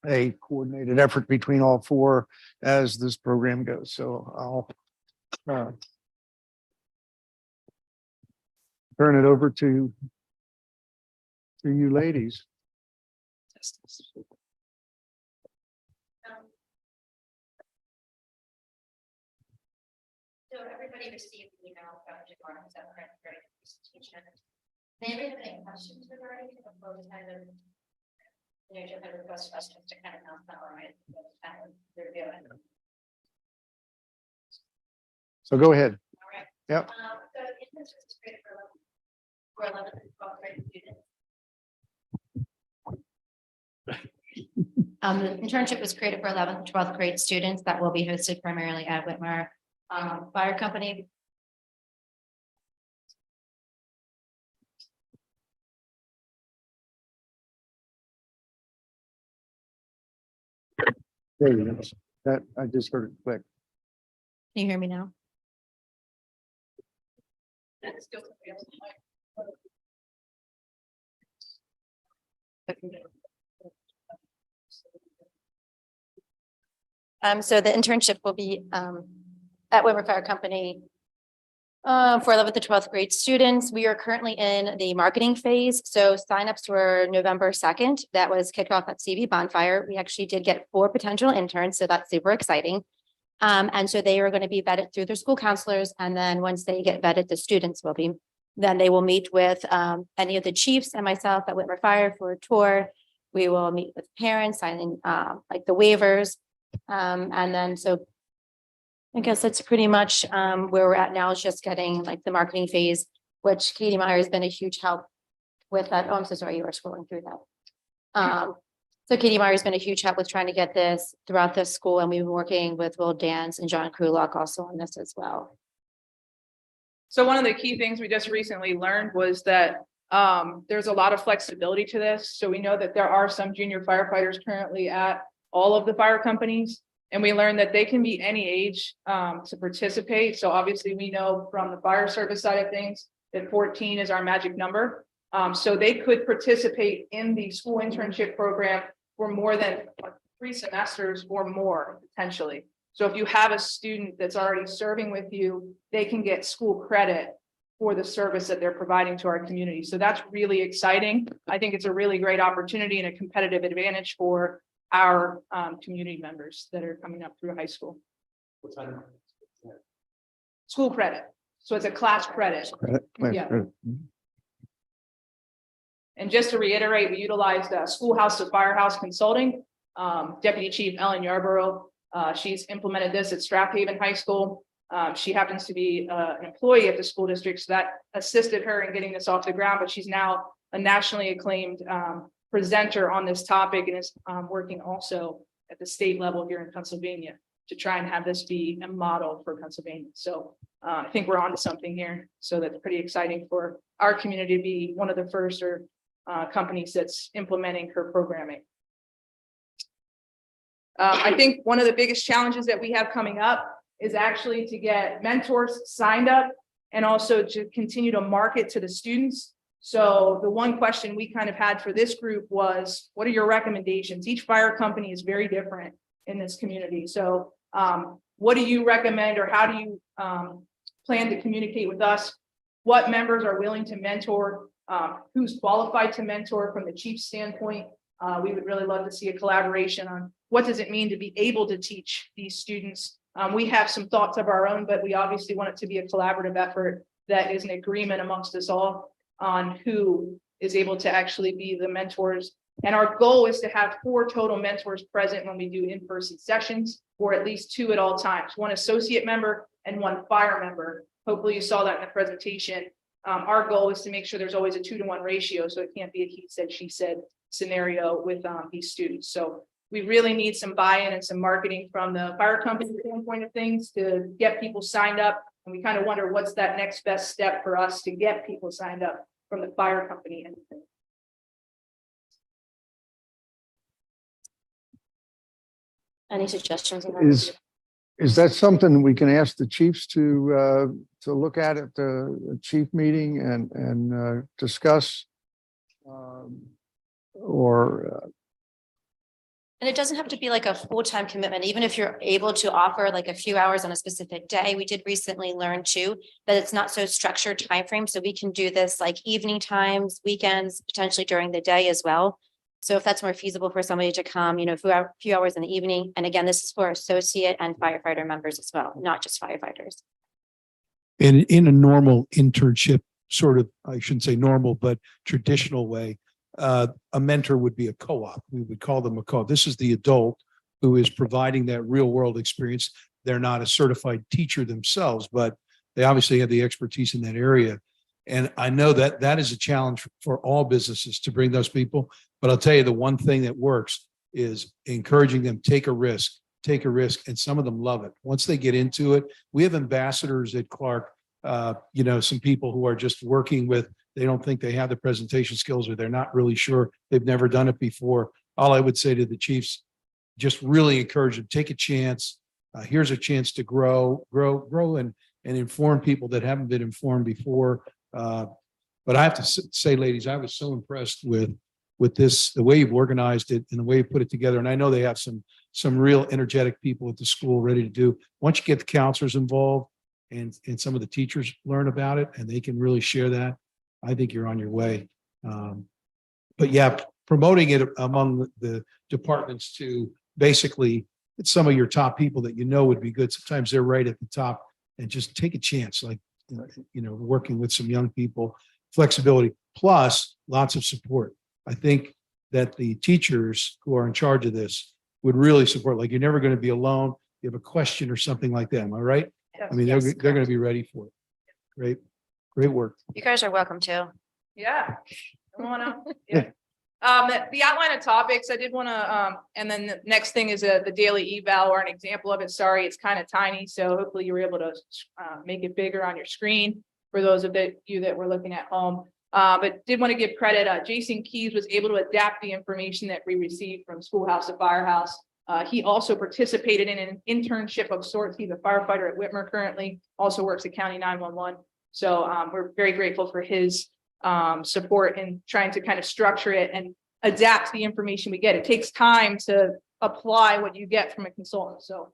a coordinated effort between all four as this program goes. So I'll turn it over to you ladies. So everybody received the email from Jaguar, is that correct? During the presentation. They have any questions regarding it, or kind of, you know, just have request questions to kind of know that, right? Kind of review it. So go ahead. All right. Yep. So internship is great for 11th and 12th grade students. The internship was created for 11th and 12th grade students that will be hosted primarily at Whitmer Fire Company. There you go. That I just heard it click. Can you hear me now? So the internship will be at Whitmer Fire Company for 11th to 12th grade students. We are currently in the marketing phase. So signups were November 2nd. That was kicked off at CV Bonfire. We actually did get 4 potential interns, so that's super exciting. And so they are going to be vetted through their school counselors. And then once they get vetted, the students will be, then they will meet with any of the chiefs and myself at Whitmer Fire for a tour. We will meet with parents, signing like the waivers. And then so I guess that's pretty much where we're at now, is just getting like the marketing phase, which Katie Meyer has been a huge help with that. Oh, I'm so sorry, you were scrolling through that. So Katie Meyer has been a huge help with trying to get this throughout the school, and we've been working with Will Dance and John Krulak also on this as well. So one of the key things we just recently learned was that there's a lot of flexibility to this. So we know that there are some junior firefighters currently at all of the fire companies, and we learned that they can be any age to participate. So obviously we know from the fire service side of things that 14 is our magic number. So they could participate in the school internship program for more than 3 semesters or more potentially. So if you have a student that's already serving with you, they can get school credit for the service that they're providing to our community. So that's really exciting. I think it's a really great opportunity and a competitive advantage for our community members that are coming up through high school. School credit. So it's a class credit. Yeah. And just to reiterate, we utilized Schoolhouse to Firehouse Consulting. Deputy Chief Ellen Yarborough, she's implemented this at Strathaven High School. She happens to be an employee at the school district, so that assisted her in getting this off the ground, but she's now a nationally acclaimed presenter on this topic, and is working also at the state level here in Pennsylvania to try and have this be a model for Pennsylvania. So I think we're onto something here. So that's pretty exciting for our community to be one of the first companies that's implementing her programming. I think one of the biggest challenges that we have coming up is actually to get mentors signed up and also to continue to market to the students. So the one question we kind of had for this group was, what are your recommendations? Each fire company is very different in this community. So what do you recommend, or how do you plan to communicate with us? What members are willing to mentor? Who's qualified to mentor from the chief's standpoint? We would really love to see a collaboration on what does it mean to be able to teach these students. We have some thoughts of our own, but we obviously want it to be a collaborative effort that is an agreement amongst us all. on who is able to actually be the mentors. And our goal is to have 4 total mentors present when we do in-person sessions, or at least 2 at all times, 1 associate member and 1 fire member. Hopefully you saw that in the presentation. Our goal is to make sure there's always a 2-to-1 ratio, so it can't be a he said, she said scenario with these students. So we really need some buy-in and some marketing from the fire company standpoint of things to get people signed up. And we kind of wonder what's that next best step for us to get people signed up from the fire company. And Any suggestions? on that? Is that something we can ask the chiefs to look at the chief meeting and discuss? And it doesn't have to be like a full-time commitment, even if you're able to offer like a few hours on a specific day. We did recently learn too, that it's not so structured timeframe. So we can do this like evening times, weekends, potentially during the day as well. So if that's more feasible for somebody to come, for a few hours in the evening. And again, this is for associate and firefighter members as well, not just firefighters. And in a normal internship, sort of, I shouldn't say normal, but traditional way, a mentor would be a co-op. We would call them a co-op. This is the adult who is providing that real world experience. They're not a certified teacher themselves, but they obviously have the expertise in that area. And I know that that is a challenge for all businesses to bring those people. But I'll tell you, the one thing that works is encouraging them, take a risk, and some of them love it. Once they get into it, we have ambassadors at Clark, some people who are just working with, they don't think they have the presentation skills, or they're not really sure, they've never done it before. All I would say to the chiefs, just really encourage them, take a chance. Here's a chance to grow and inform people that haven't been informed before. But I have to say, ladies, I was so impressed with this, the way you've organized it and the way you put it together. And I know they have some real energetic people at the school ready to do. Once you get the counselors involved and some of the teachers learn about it and they can really share that, I think you're on your way. But yeah, promoting it among the departments to basically, it's some of your top people that would be good. Sometimes they're right at the top, and just take a chance, like, working with some young people, flexibility, plus lots of support. I think that the teachers who are in charge of this would really support, like, you're never going to be alone. You have a question or something like that. Am I right? I mean, they're going to be ready for it. Great work. You guys are welcome to. yeah, come on up. Yeah. The outline of topics, I did want to, and then the next thing is the daily eval, or an example of it. Sorry, it's kind of tiny, so hopefully you were able to make it bigger on your screen for those of you that were looking at home. But did want to give credit. Jason Keys was able to adapt the information that we received from Schoolhouse to Firehouse. He also participated in an internship of sorts. He's a firefighter at Whitmer currently, also works at County 911. So we're very grateful for his support in trying to kind of structure it and adapt the information we get. It takes time to apply what you get from a consultant. So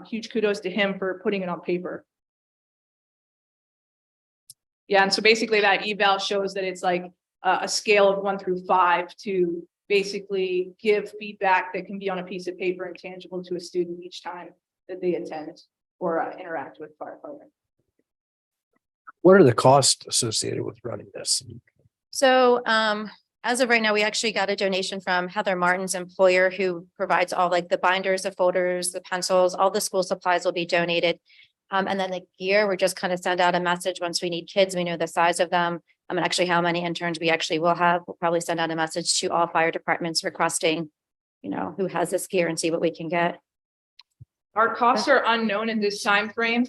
huge kudos to him for putting it on paper. Yeah, and so basically that eval shows that it's like a scale of 1 through 5 to basically give feedback that can be on a piece of paper and tangible to a student each time that they attend or interact with firefighter. What are the costs associated with running this? So as of right now, we actually got a donation from Heather Martin's employer, who provides all like the binders, the folders, the pencils, all the school supplies will be donated. And then the gear, we're just kind of send out a message once we need kids, we know the size of them. And actually how many interns we actually will have. We'll probably send out a message to all fire departments requesting, who has this gear, and see what we can get. Our costs are unknown in this time frame.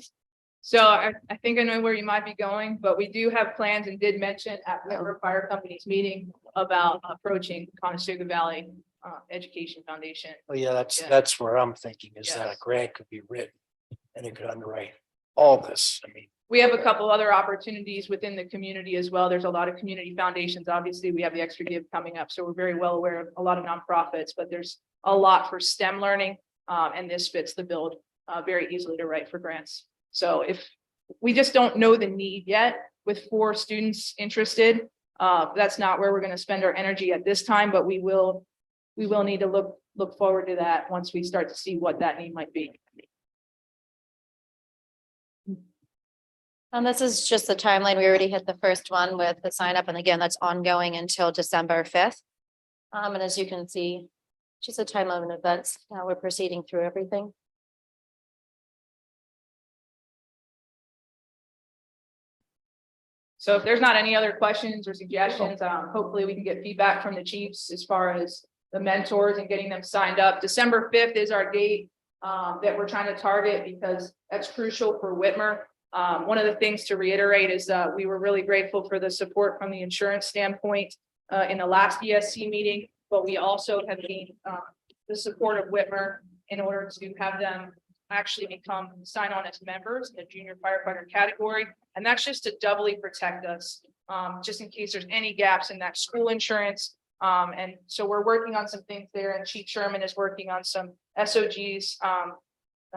So I think I know where you might be going, but we do have plans, and did mention at Whitmer Fire Company's meeting about approaching Conestoga Valley Education Foundation. Well, yeah, that's where I'm thinking, is that a grant could be written and it could underwrite all this. I mean, we have a couple other opportunities within the community as well. There's a lot of community foundations. Obviously, we have the Extra Give coming up, so we're very well aware of a lot of nonprofits, but there's a lot for STEM learning, and this fits the bill very easily to write for grants. So if we just don't know the need yet with 4 students interested, that's not where we're going to spend our energy at this time, but we will need to look forward to that once we start to see what that need might be. This is just the timeline. We already hit the first one with the sign up, and again, that's ongoing until December 5th. And as you can see, just a timeline of events. Now we're proceeding through everything. So if there's not any other questions or suggestions, hopefully we can get feedback from the chiefs as far as the mentors and getting them signed up. December 5th is our date that we're trying to target because that's crucial for Whitmer. One of the things to reiterate is we were really grateful for the support from the insurance standpoint in the last ESC meeting, but we also have gained the support of Whitmer in order to have them actually sign on as members in the junior firefighter category. And that's just to doubly protect us, just in case there's any gaps in that school insurance. And so we're working on some things there, and Chief Sherman is working on some SOGs,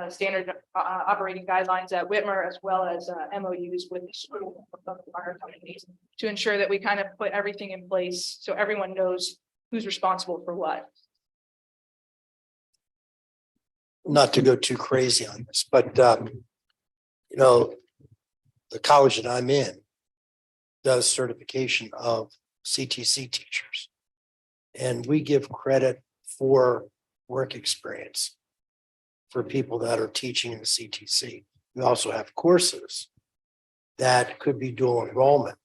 standard operating guidelines at Whitmer, as well as MOUs with the school fire companies to ensure that we kind of put everything in place so everyone knows who's responsible for what. Not to go too crazy on this, but you know, the college that I'm in does certification of CTC teachers. And we give credit for work experience for people that are teaching in the CTC. We also have courses that could be dual enrollment,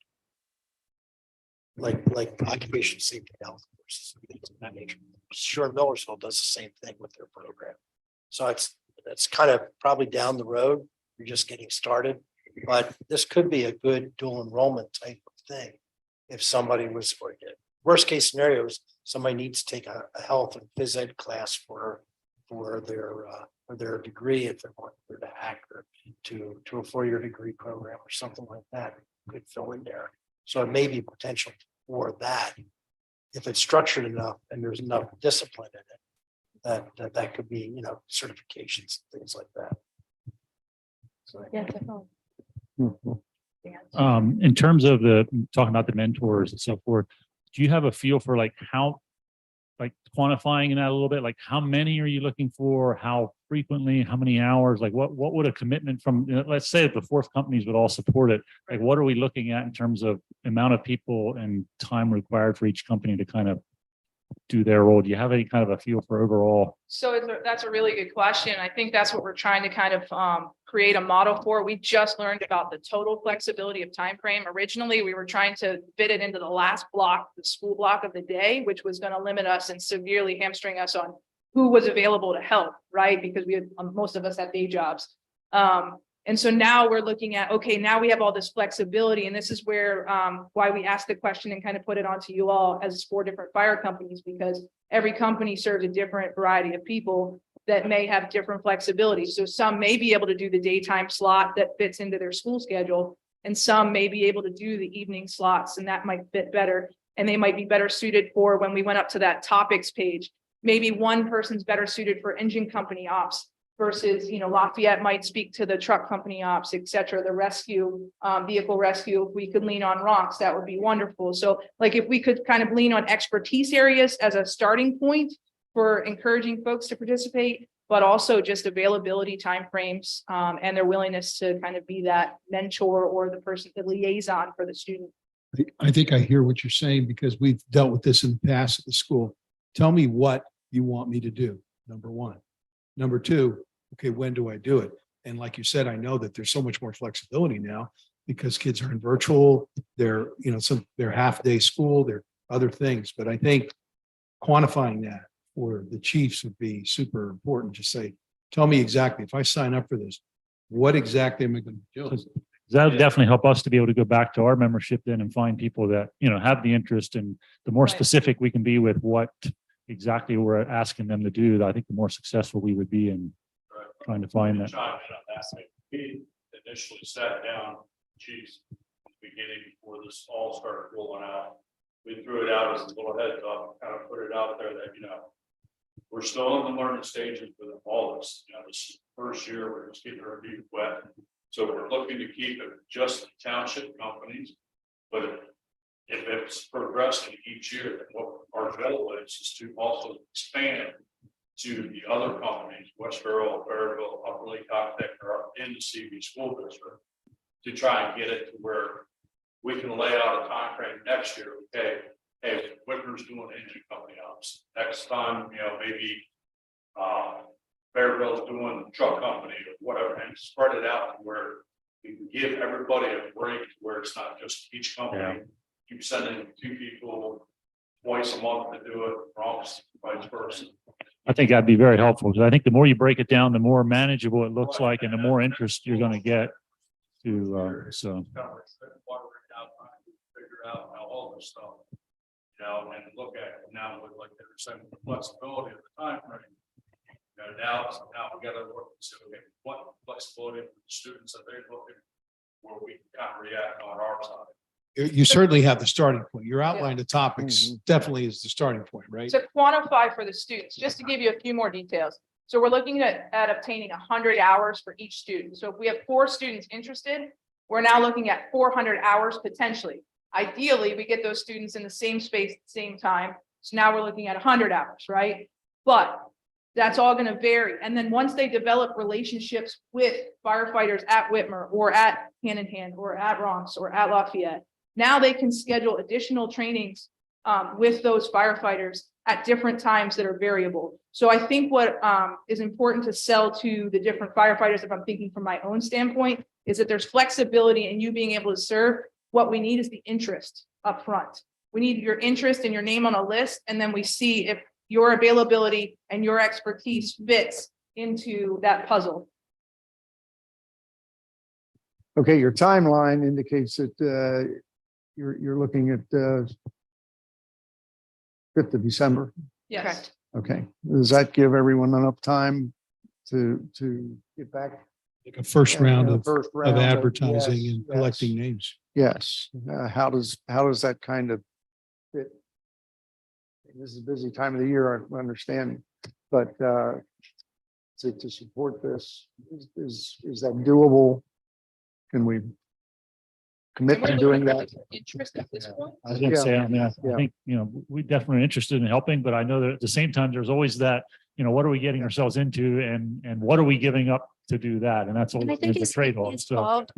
like occupational safety and health courses. Things of that nature. Sure, Millersville does the same thing with their program. So it's kind of probably down the road. You're just getting started, but this could be a good dual enrollment type of thing. If somebody was for it, worst case scenarios, somebody needs to take a health and phys ed class for their degree, if they're wanting to hack or to a 4-year degree program or something like that, could fill in there. So it may be potential for that if it's structured enough and there's enough discipline in it. That could be, you know, certifications, things like that. So, Yeah, definitely. In terms of talking about the mentors and so forth, do you have a feel for like how, like quantifying that a little bit, like how many are you looking for, how frequently, how many hours, like what would a commitment from, let's say the fourth companies would all support it, like what are we looking at in terms of amount of people and time required for each company to kind of do their role? Do you have any kind of a feel for overall? So that's a really good question. I think that's what we're trying to kind of create a model for. We just learned about the total flexibility of time frame. Originally, we were trying to fit it into the last block, the school block of the day, which was going to limit us and severely hamstring us on who was available to help, right? Because we had, most of us had day jobs. And so now we're looking at, okay, now we have all this flexibility, and this is where why we asked the question and kind of put it onto you all as 4 different fire companies, because every company serves a different variety of people that may have different flexibility. So some may be able to do the daytime slot that fits into their school schedule, and some may be able to do the evening slots, and that might fit better. And they might be better suited for, when we went up to that topics page, maybe one person's better suited for engine company ops versus, you know, Lafayette might speak to the truck company ops, et cetera, the rescue, vehicle rescue. If we could lean on ROCs, that would be wonderful. So like if we could kind of lean on expertise areas as a starting point for encouraging folks to participate, but also just availability timeframes and their willingness to kind of be that mentor or the person, the liaison for the student. I think I hear what you're saying, because we've dealt with this in the past at the school. Tell me what you want me to do, number one. Number two, okay, when do I do it? And like you said, I know that there's so much more flexibility now because kids are in virtual, they're, you know, they're half-day school, they're other things. But I think quantifying that for the chiefs would be super important. Just say, tell me exactly, if I sign up for this, what exactly am I going to do? That would definitely help us to be able to go back to our membership then and find people that, you know, have the interest, and the more specific we can be with what exactly we're asking them to do, I think the more successful we would be in trying to find that. We initially sat down, chiefs, at the beginning before this all started rolling out. We threw it out as a little heads up, kind of put it out there that, you know, we're still in the learning stages with all this. You know, this first year, we're just getting our feet wet. So we're looking to keep it just township companies, but if it's progressing each year, then what our goal is to also expand to the other companies, West Earl, Fairville, Upper Lake, Octech, are in the CV school district. to try and get it to where we can lay out a time frame next year, okay? Hey, Whitmer's doing engine company ops, next time, maybe Fairville's doing truck company or whatever, and spread it out to where we can give everybody a break, where it's not just each company. Keep sending 2 people twice a month to do it, or vice versa. I think that'd be very helpful, because I think the more you break it down, the more manageable it looks like and the more interest you're gonna get to, so. Figure out how all this stuff, and look at it now with like the flexibility of the time frame. Now we gotta work and see, okay, what flexibility for the students are they looking, where we can kind of react on our side. You certainly have the starting point. Your outline of topics definitely is the starting point, right? To quantify for the students, just to give you a few more details. So we're looking at obtaining 100 hours for each student. So if we have 4 students interested, we're now looking at 400 hours potentially. Ideally, we get those students in the same space at the same time. So now we're looking at 100 hours, right? But that's all going to vary. And then once they develop relationships with firefighters at Whitmer or at Hand in Hand or at Ronks or at Lafayette, now they can schedule additional trainings with those firefighters at different times that are variable. So I think what is important to sell to the different firefighters, if I'm thinking from my own standpoint, is that there's flexibility in you being able to serve. What we need is the interest up front. We need your interest and your name on a list, and then we see if your availability and your expertise fits into that puzzle. Okay, your timeline indicates that you're looking at 5th of December. Yes. Okay, does that give everyone enough time to get back? Like a first round Yeah, of first round advertising yes, and yes. collecting names. Yes, how does that kind of fit? This is a busy time of the year, I understand, but to support this, is that doable? Can we commit to doing that? Interest at this point? I was gonna say, I mean, I Yeah. think, we definitely are interested in helping, but I know that at the same time, there's always that, what are we getting ourselves into and what are we giving up to do that? And that's And I always think the trade-off. he's So, involved.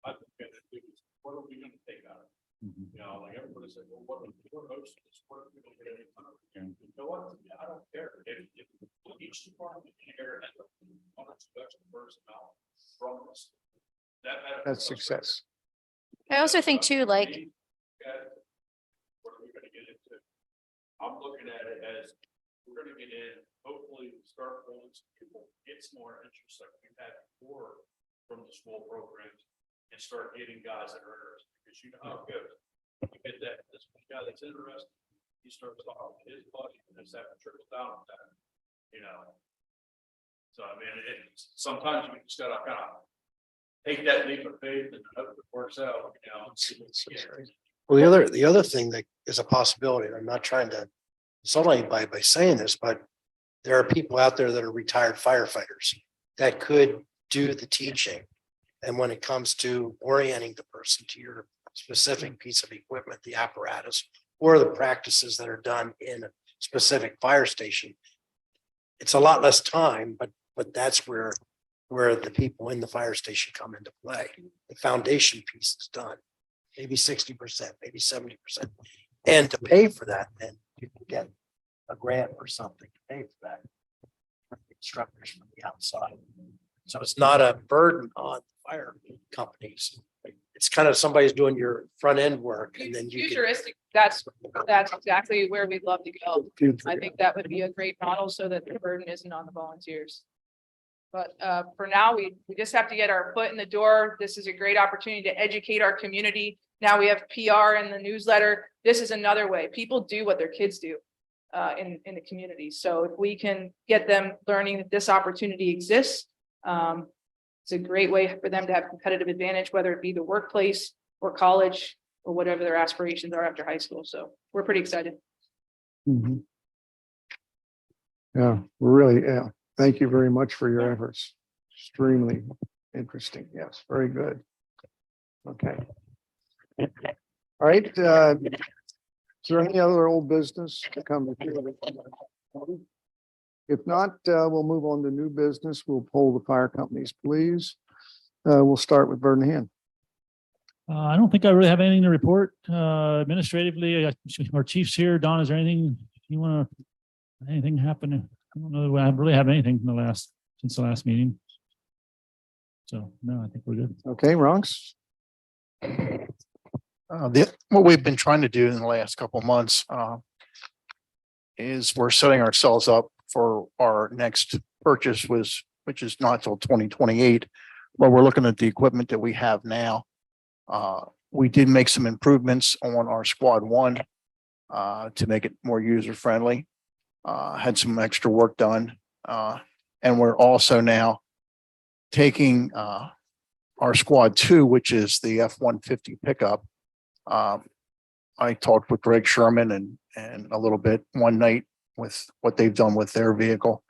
I think that what are we gonna take out of it? Like everybody said, well, what are most of this, what are we gonna get any time? You know what, I don't care, if each department here and one or two extra personnel from us. That's success. I also think too, like, What are we gonna get into? I'm looking at it as, we're gonna get in, hopefully start pulling some people, get some more interest like we've had before from the school programs, and start getting guys that are interested, because you know how it goes. You get that, this guy that's interested, he starts talking to his buddy, and it's that trickle down with that, So I mean, sometimes we just gotta kind of take that leap of faith and hope it works out, Well, the other thing that is a possibility, and I'm not trying to insult anybody by saying this, but there are people out there that are retired firefighters that could do the teaching. And when it comes to orienting the person to your specific piece of equipment, the apparatus, or the practices that are done in a specific fire station, it's a lot less time, but that's where the people in the fire station come into play. The foundation piece is done, maybe 60%, maybe 70%. And to pay for that, then you can get a grant or something to pay for that. Instructors from the outside. So it's not a burden on fire companies. It's kind of somebody's doing your front end work and then you can. Futuristic, that's exactly where we'd love to go. I think that would be a great model so that the burden isn't on the volunteers. But for now, we just have to get our foot in the door. This is a great opportunity to educate our community. Now we have PR in the newsletter. This is another way. People do what their kids do in the community. So if we can get them learning that this opportunity exists, it's a great way for them to have competitive advantage, whether it be the workplace or college or whatever their aspirations are after high school. So we're pretty excited. Mhm. Yeah, really, yeah. Thank you very much for your efforts. Extremely interesting. Yes, very good. Okay. All right. Is there any other old business to come before? If not, we'll move on to new business. We'll poll the fire companies, please. We'll start with Bird in Hand. I don't think I really have anything to report administratively. Our chief's here. Don, is there anything you want to, anything happen? I don't know that I really have anything since the last meeting. So no, I think we're good. Okay, Ronks? What we've been trying to do in the last couple of months is we're setting ourselves up for our next purchase which is not till 2028. But we're looking at the equipment that we have now. We did make some improvements on our squad 1 to make it more user friendly. Had some extra work done. And we're also now taking our squad 2, which is the F-150 pickup. I talked with Greg Sherman and a little bit one night with what they've done with their vehicle.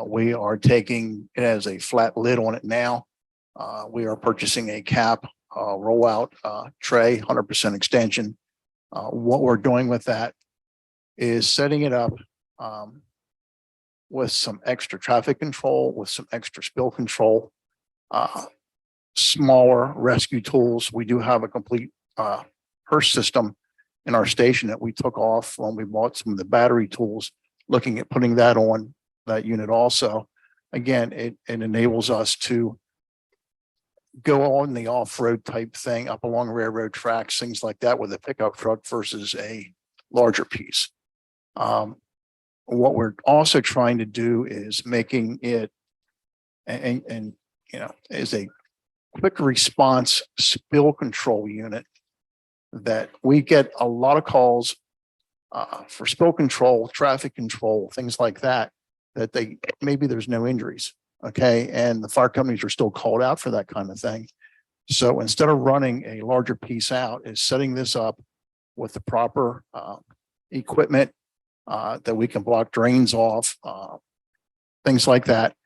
We are taking, it has a flat lid on it now. We are purchasing a cap, rollout tray, 100% extension. What we're doing with that is setting it up with some extra traffic control, with some extra spill control, smaller rescue tools. We do have a complete Hearst system in our station that we took off when we bought some of the battery tools, looking at putting that on that unit also. Again, it enables us to go on the off-road type thing up along railroad tracks, things like that with a pickup truck versus a larger piece. What we're also trying to do is making it and is a quick response spill control unit that we get a lot of calls for spill control, traffic control, things like that, that maybe there's no injuries. Okay. And the fire companies are still called out for that kind of thing. So instead of running a larger piece out, is setting this up with the proper equipment that we can block drains off, things like that,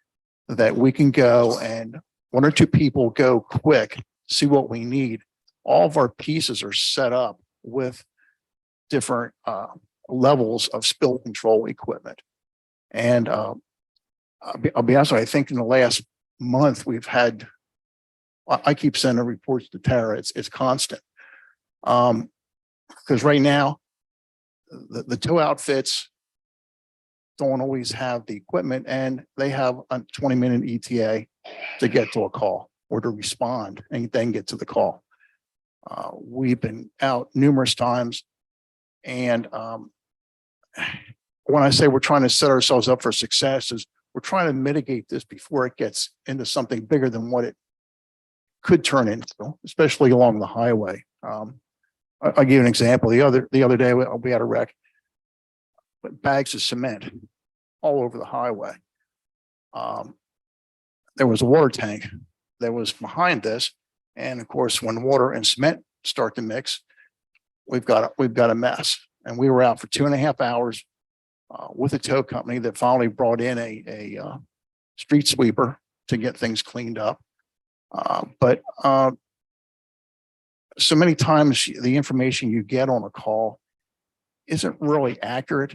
that we can go and 1 or 2 people go quick, see what we need. All of our pieces are set up with different levels of spill control equipment. And I'll be honest with you, I think in the last month we've had, I keep sending reports to Tara, it's constant. Because right now, the 2 outfits don't always have the equipment and they have a 20-minute ETA to get to a call or to respond and then get to the call. We've been out numerous times. And when I say we're trying to set ourselves up for success, is we're trying to mitigate this before it gets into something bigger than what it could turn into, especially along the highway. I'll give you an example. The other day we had a wreck, but bags of cement all over the highway. There was a water tank that was behind this. And of course, when water and cement start to mix, we've got a mess. And we were out for 2.5 hours with a tow company that finally brought in a street sweeper to get things cleaned up. But so many times the information you get on a call isn't really accurate.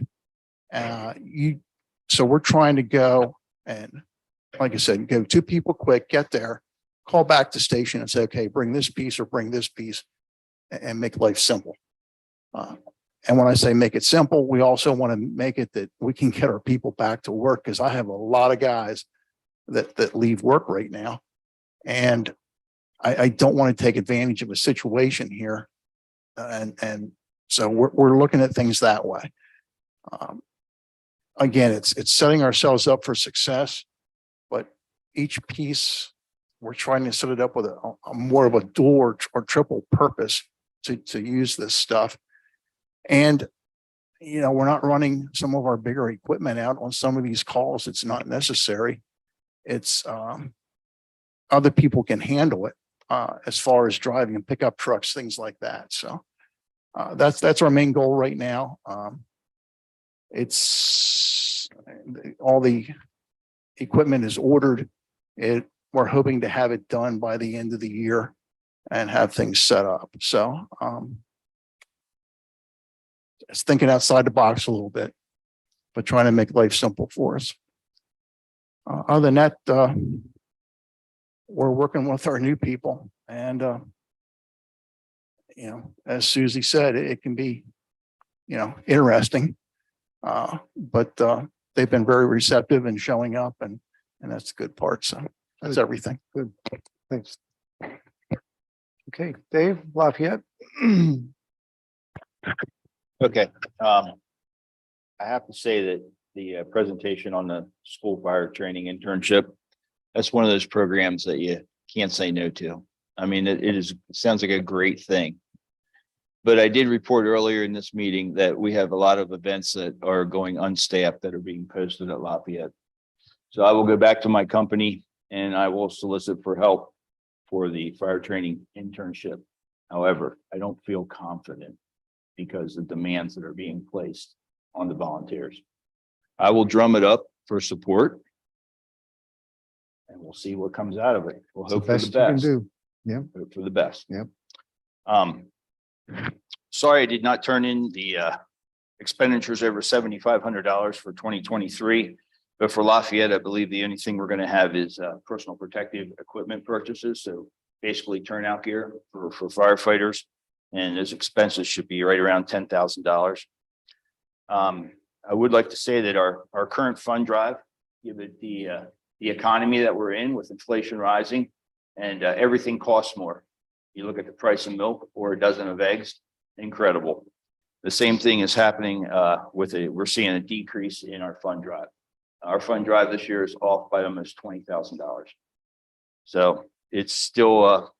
So we're trying to go and, like I said, go 2 people quick, get there, call back to station and say, okay, bring this piece or bring this piece and make life simple. And when I say make it simple, we also want to make it that we can get our people back to work, because I have a lot of guys that leave work right now. And I don't want to take advantage of a situation here. And so we're looking at things that way. Again, it's setting ourselves up for success, but each piece, we're trying to set it up with a more of a dual or triple purpose to use this stuff. And, we're not running some of our bigger equipment out on some of these calls. It's not necessary. It's other people can handle it as far as driving and pickup trucks, things like that. So that's our main goal right now. It's all the equipment is ordered. We're hoping to have it done by the end of the year and have things set up. So it's thinking outside the box a little bit. but trying to make life simple for us. Other than that, we're working with our new people and, as Susie said, it can be, interesting. But they've been very receptive and showing up and that's the good part. So that's everything. Good, thanks. Okay, Dave, Lafayette. Okay, I have to say that the presentation on the school fire training internship, that's one of those programs that you can't say no to. I mean, it sounds like a great thing. But I did report earlier in this meeting that we have a lot of events that are going unstaffed that are being posted at Lafayette. So I will go back to my company and I will solicit for help for the fire training internship. However, I don't feel confident because of demands that are being placed on the volunteers. I will drum it up for support. And we'll see what comes out of it. We'll hope for the Best you can best. do. Yeah. Hope for the best. Yep. Sorry, I did not turn in the expenditures over $7,500 for 2023. But for Lafayette, I believe the only thing we're going to have is personal protective equipment purchases. So basically turnout gear for firefighters. And those expenses should be right around $10,000. I would like to say that our current fund drive, given the economy that we're in with inflation rising and everything costs more. You look at the price of milk or a dozen of eggs, incredible. The same thing is happening we're seeing a decrease in our fund drive. Our fund drive this year is off by almost $20,000. So it's still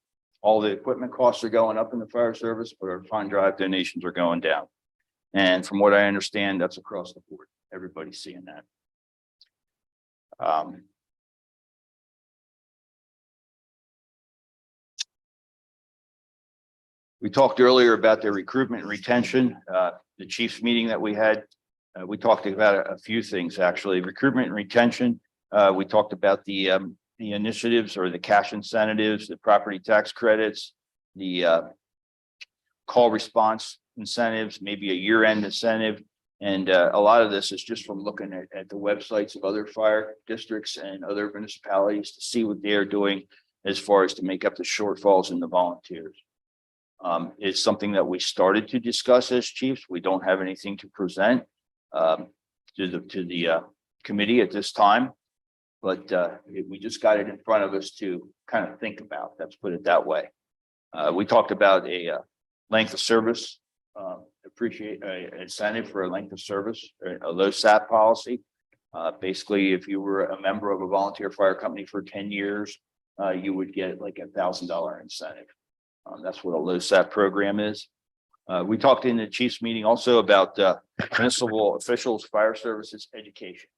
all the equipment costs are going up in the fire service, but our fund drive donations are going down. And from what I understand, that's across the board. Everybody's seeing that. We talked earlier about the recruitment and retention, the chief's meeting that we had. We talked about a few things, actually. Recruitment and retention. We talked about the initiatives or the cash incentives, the property tax credits, the call response incentives, maybe a year-end incentive. And a lot of this is just from looking at the websites of other fire districts and other municipalities to see what they're doing as far as to make up the shortfalls in the volunteers. It's something that we started to discuss as chiefs. We don't have anything to present to the committee at this time, but we just got it in front of us to kind of think about. Let's put it that way. We talked about a length of service, appreciate an incentive for a length of service, a low SAP policy. Basically, if you were a member of a volunteer fire company for 10 years, you would get like $1,000 incentive. That's what a low SAP program is. We talked in the chief's meeting also about municipal officials, fire services, education.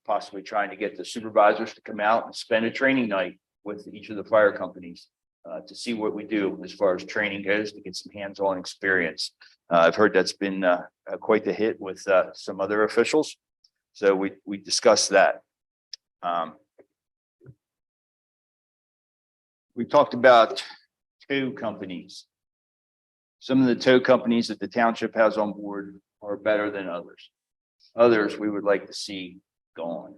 Possibly trying to get the supervisors to come out and spend a training night with each of the fire companies to see what we do as far as training goes, to get some hands-on experience. I've heard that's been quite the hit with some other officials. So we discussed that. We talked about tow companies. Some of the tow companies that the township has on board are better than others. Others we would like to see gone.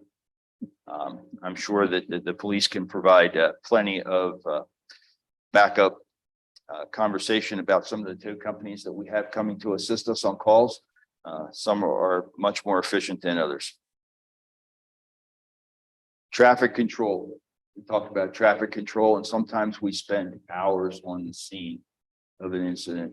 I'm sure that the police can provide plenty of backup conversation about some of the tow companies that we have coming to assist us on calls. Some are much more efficient than others. Traffic control. We talked about traffic control, and sometimes we spend hours on the scene of an incident.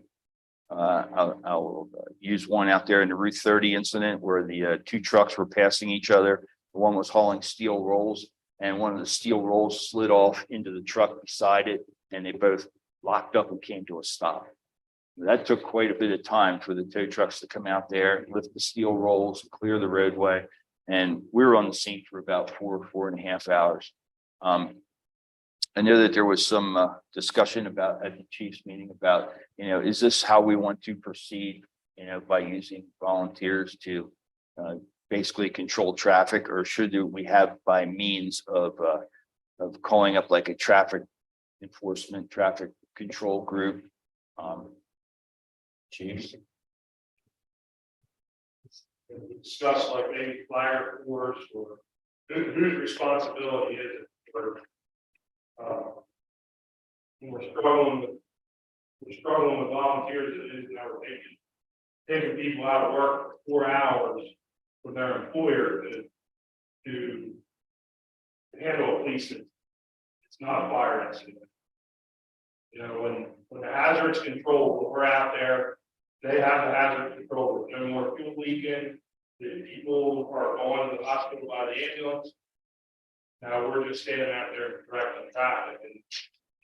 I'll use one out there in the Route 30 incident where the two trucks were passing each other. One was hauling steel rolls, and one of the steel rolls slid off into the truck beside it, and they both locked up and came to a stop. That took quite a bit of time for the tow trucks to come out there, lift the steel rolls, clear the roadway, and we were on the scene for about 4.5 hours. I know that there was some discussion about at the chief's meeting about, is this how we want to proceed, by using volunteers to basically control traffic, or should we have by means of calling up like a traffic enforcement, traffic control group? Chiefs? we discuss like maybe flyer force or whose responsibility is it for, we're struggling with volunteers that is now taking people out of work for 4 hours from their employer to handle a police incident. It's not a fire incident. You know, when the hazard's controlled, we're out there, they have the hazard control, there's no more fuel leaking, the people are going to the hospital by the ambulance. Now we're just standing out there directing traffic and,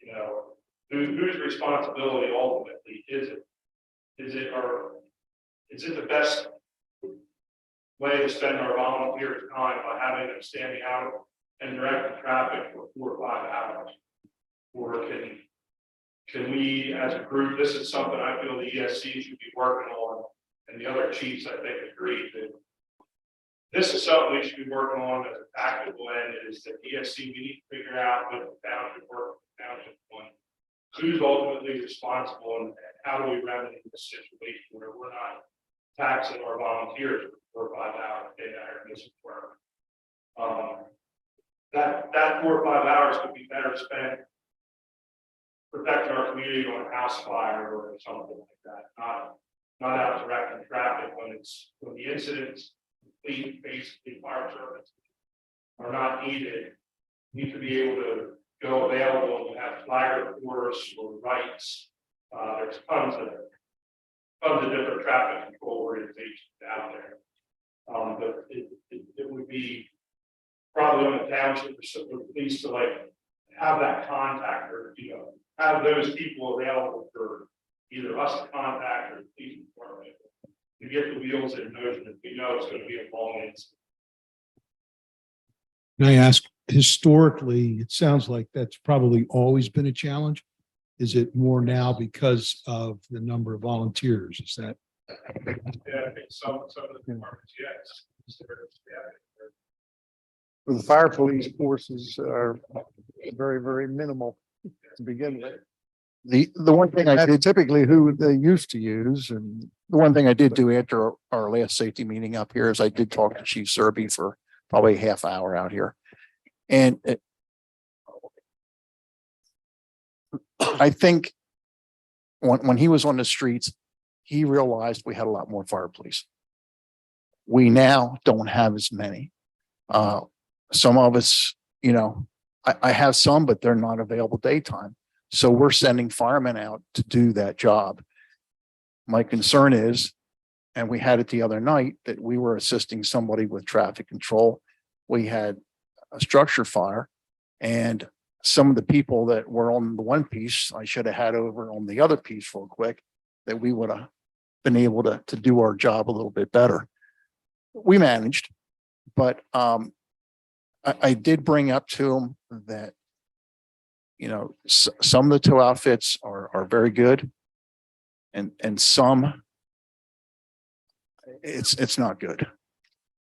you know, whose responsibility ultimately is it? Is it the best way to spend our volunteers' time by having them standing out and directing traffic for 4 or 5 hours? Or can we, as a group, this is something I feel the ESC should be working on, and the other chiefs, I think, agree that this is something we should be working on as a tactical end, is that ESC, we need to figure out what the township work, township one, who's ultimately responsible, and how do we remedy this situation where we're not taxing our volunteers for 4 or 5 hours a day that are missing work. That 4 or 5 hours could be better spent protecting our community on a house fire or something like that, not out directing traffic when the incidents complete, basically fire service are not needed. You need to be able to go available and have flagger force or rights. There's tons of different traffic control organizations out there. But it would be probably on the township or police to like have that contact, or, you know, have those people available for either us to contact or the police department to get the wheels in motion if we know it's going to be a long incident. Can I ask, historically, it sounds like that's probably always been a challenge. Is it more now because of the number of volunteers? Is that? Yeah, I think some of the departments, yes. The fire police forces are very, very minimal to begin with. The one thing I That's did, typically who they used to use, and the one thing I did do after our last safety meeting up here is I did talk to Chief Serby for probably a half hour out here. And I think when he was on the streets, he realized we had a lot more fire police. We now don't have as many. Some of us, you know, I have some, but they're not available daytime. So we're sending firemen out to do that job. My concern is, and we had it the other night, that we were assisting somebody with traffic control. We had a structure fire, and some of the people that were on the one piece, I should have had over on the other piece real quick, that we would have been able to do our job a little bit better. We managed, but I did bring up to him that, you know, some of the tow outfits are very good, and some it's not good.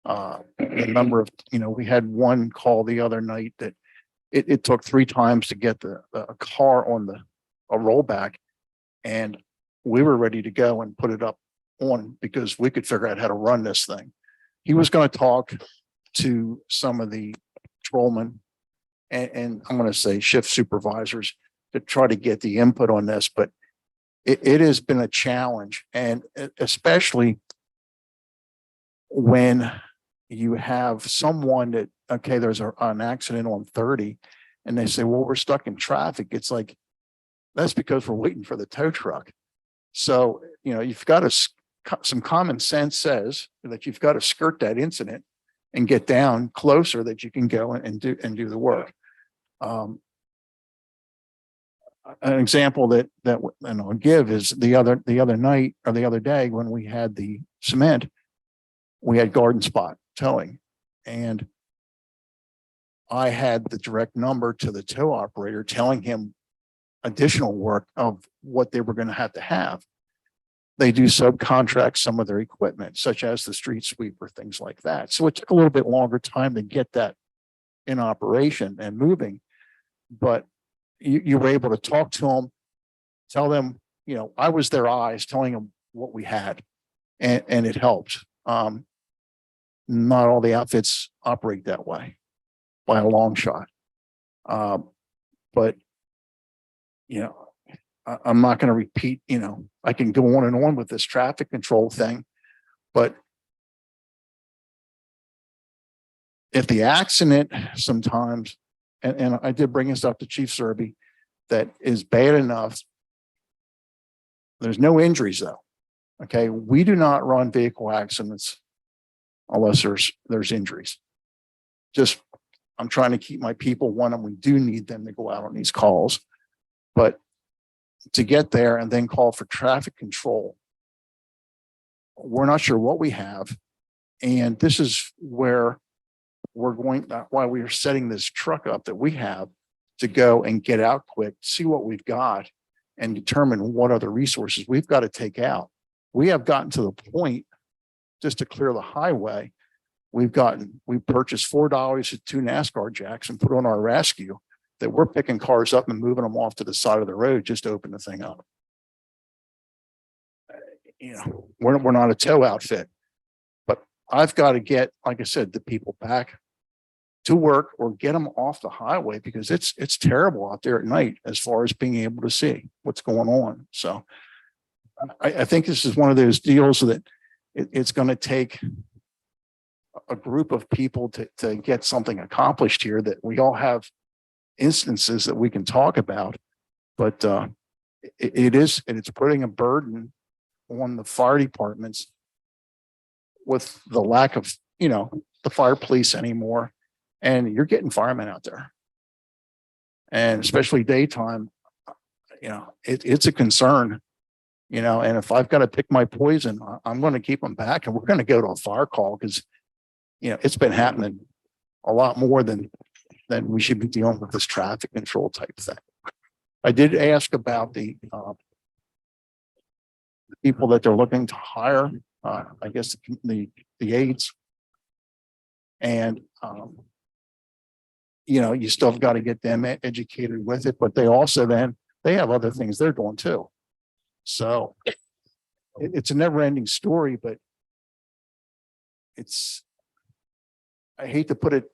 The number of, you know, we had one call the other night that it took 3 times to get a car on a rollback, and we were ready to go and put it up on because we could figure out how to run this thing. He was going to talk to some of the patrolmen and I'm going to say shift supervisors to try to get the input on this, but it has been a challenge, and especially when you have someone that, okay, there's an accident on 30 and they say, well, we're stuck in traffic. It's like, that's because we're waiting for the tow truck. So, you know, you've got to, some common sense says that you've got to skirt that incident and get down closer that you can go and do the work. An example that and I'll give is the other night or the other day when we had the cement, we had Garden Spot towing, and I had the direct number to the tow operator telling him additional work of what they were going to have. They do subcontract some of their equipment, such as the street sweeper, things like that. So it took a little bit longer time to get that in operation and moving, but you were able to talk to them, tell them, you know, I was their eyes telling them what we had, and it helped. not all the outfits operate that way by a long shot. But, you know, I'm not going to repeat, you know, I can go on with this traffic control thing, but if the accident sometimes, and I did bring this up to Chief Serby, that is bad enough. There's no injuries though. Okay. We do not run vehicle accidents unless there's injuries. Just, I'm trying to keep my people, one, and we do need them to go out on these calls, but to get there and then call for traffic control, we're not sure what we have. And this is where we're going, why we are setting this truck up that we have to go and get out quick, see what we've got and determine what other resources we've got to take out. We have gotten to the point just to clear the highway. We purchased $4 at 2 NASCAR jacks and put on our rescue that we're picking cars up and moving them off to the side of the road just to open the thing up. You know, we're not a tow outfit, but I've got to get, like I said, the people back to work or get them off the highway because it's terrible out there at night as far as being able to see what's going on. So I think this is one of those deals that it's going to take a group of people to get something accomplished here, that we all have instances that we can talk about, but it's putting a burden on the fire departments with the lack of, you know, the fire police anymore. And you're getting firemen out there, and especially daytime, you know, it's a concern, you know, and if I've got to pick my poison, I'm going to keep them back and we're going to go to a fire call because, you know, it's been happening a lot more than we should be dealing with this traffic control type thing. I did ask about the people that they're looking to hire, I guess the aides, and you know, you still have got to get them educated with it, but they also they have other things they're doing too. So it's a never ending story, but I hate to put it,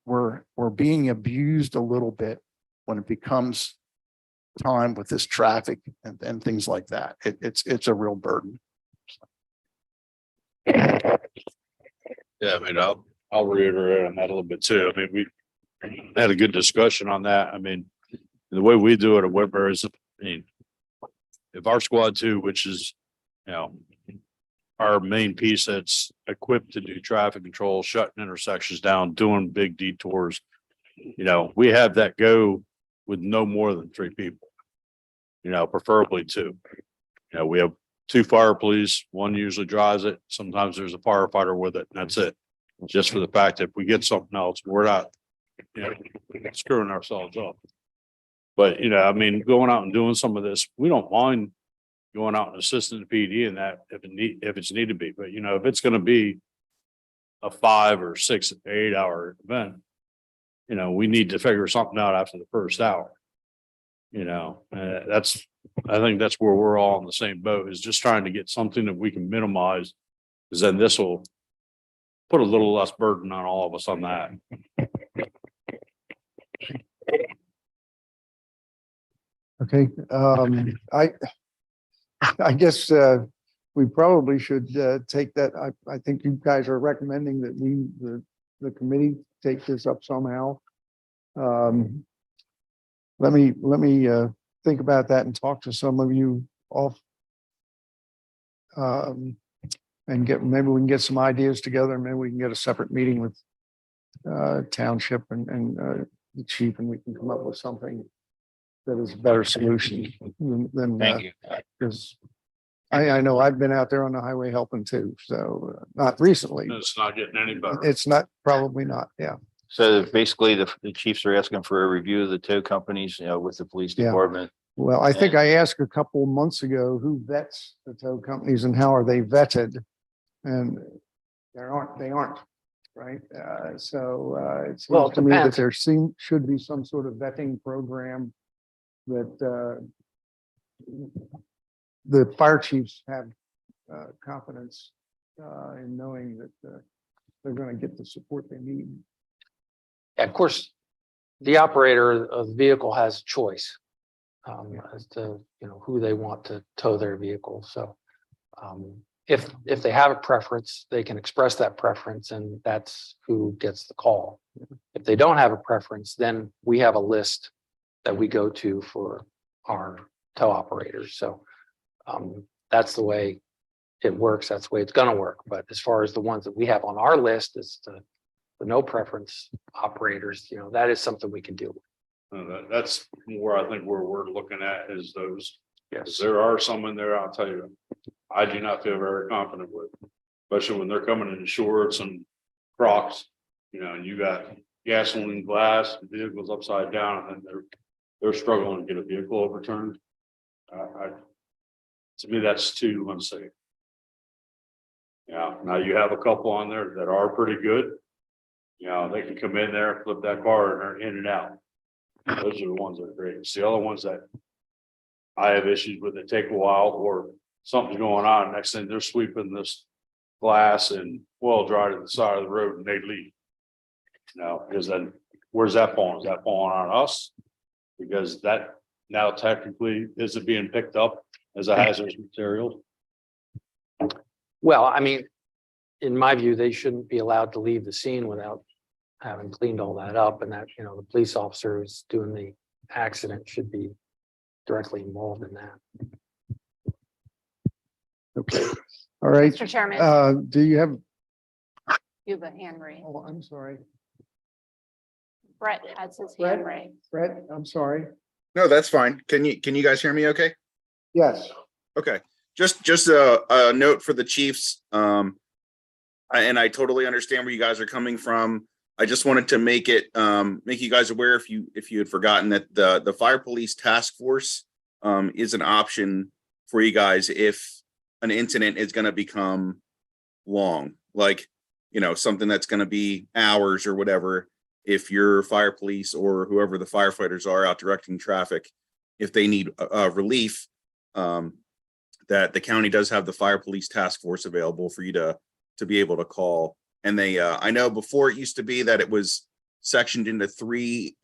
we're being abused a little bit when it becomes time with this traffic and things like that. It's a real burden. Yeah, I mean, I'll reiterate on that a little bit too. I mean, we had a good discussion on that. I mean, the way we do it at Whitmer is, I mean, if our squad 2, which is, you know, our main piece that's equipped to do traffic control, shutting intersections down, doing big detours, you know, we have that go with no more than 3 people, you know, preferably 2. You know, we have 2 fire police, 1 usually drives it. Sometimes there's a firefighter with it, and that's it. Just for the fact that if we get something else, we're not, you know, screwing ourselves up. But, you know, I mean, going out and doing some of this, we don't mind going out and assisting the PD in that if it's need to be. But, you know, if it's going to be a 5 or 6, 8 hour event, you know, we need to figure something out after the first hour. You know, I think that's where we're all in the same boat, is just trying to get something that we can minimize, because then this will put a little less burden on all of us on that. Okay, I guess we probably should take that. I think you guys are recommending that the committee take this up somehow. Let me think about that and talk to some of you off. And maybe we can get some ideas together. Maybe we can get a separate meeting with township and the chief, and we can come up with something that is a better solution than Thank you. because I know I've been out there on the highway helping too. So not recently. It's not getting any better. It's not, probably not. Yeah. So basically, the chiefs are asking for a review of the tow companies, you know, with the police Yeah. department. Well, I think I asked a couple months ago who vets the tow companies and how are they vetted? And they aren't, right? So it Well, seems it to me that depends. there should be some sort of vetting program that the fire chiefs have confidence in knowing that they're gonna get the support they need. Of course, the operator of the vehicle has a choice as to, who they want to tow their vehicle. So if they have a preference, they can express that preference and that's who gets the call. If they don't have a preference, then we have a list that we go to for our tow operators. So that's the way it works. That's the way it's gonna work. But as far as the ones that we have on our list, is the no preference operators, that is something we can do. That's more, I think, where we're looking at is those. Yes. There are some in there, I'll tell you, I do not feel very confident with, especially when they're coming in shorts and Crocs, and you got gasoline glass, vehicles upside down, and they're struggling to get a vehicle overturned. To me, that's too unsafe. Yeah, now you have a couple on there that are pretty good. They can come in there, flip that car and they're in and out. Those are the ones that are great. It's the other ones that I have issues with, that take a while, or something's going on. Next thing they're sweeping this glass and oil dry to the side of the road and they leave. Because then where's that falling? Is that falling on us? Because that now technically is it being picked up as a hazardous material? Well, I mean, in my view, they shouldn't be allowed to leave the scene without having cleaned all that up, and that, the police officer who's doing the accident should be directly involved in that. Okay, all right. Mr. Chairman, Do you have, you have a hand raised. oh, I'm sorry, Brett has his Brett? hand raised. Brett, I'm sorry. No, that's fine. Can you guys hear me okay? Yes. Okay, just a note for the chiefs. And I totally understand where you guys are coming from. I just wanted to make you guys aware, if you had forgotten, that the fire police task force is an option for you guys if an incident is going to become long, like, something that's going to be hours or whatever. If your fire police or whoever the firefighters are out directing traffic, if they need relief, that the county does have the fire police task force available for you to be able to call. And they, I know before it used to be that it was sectioned into 3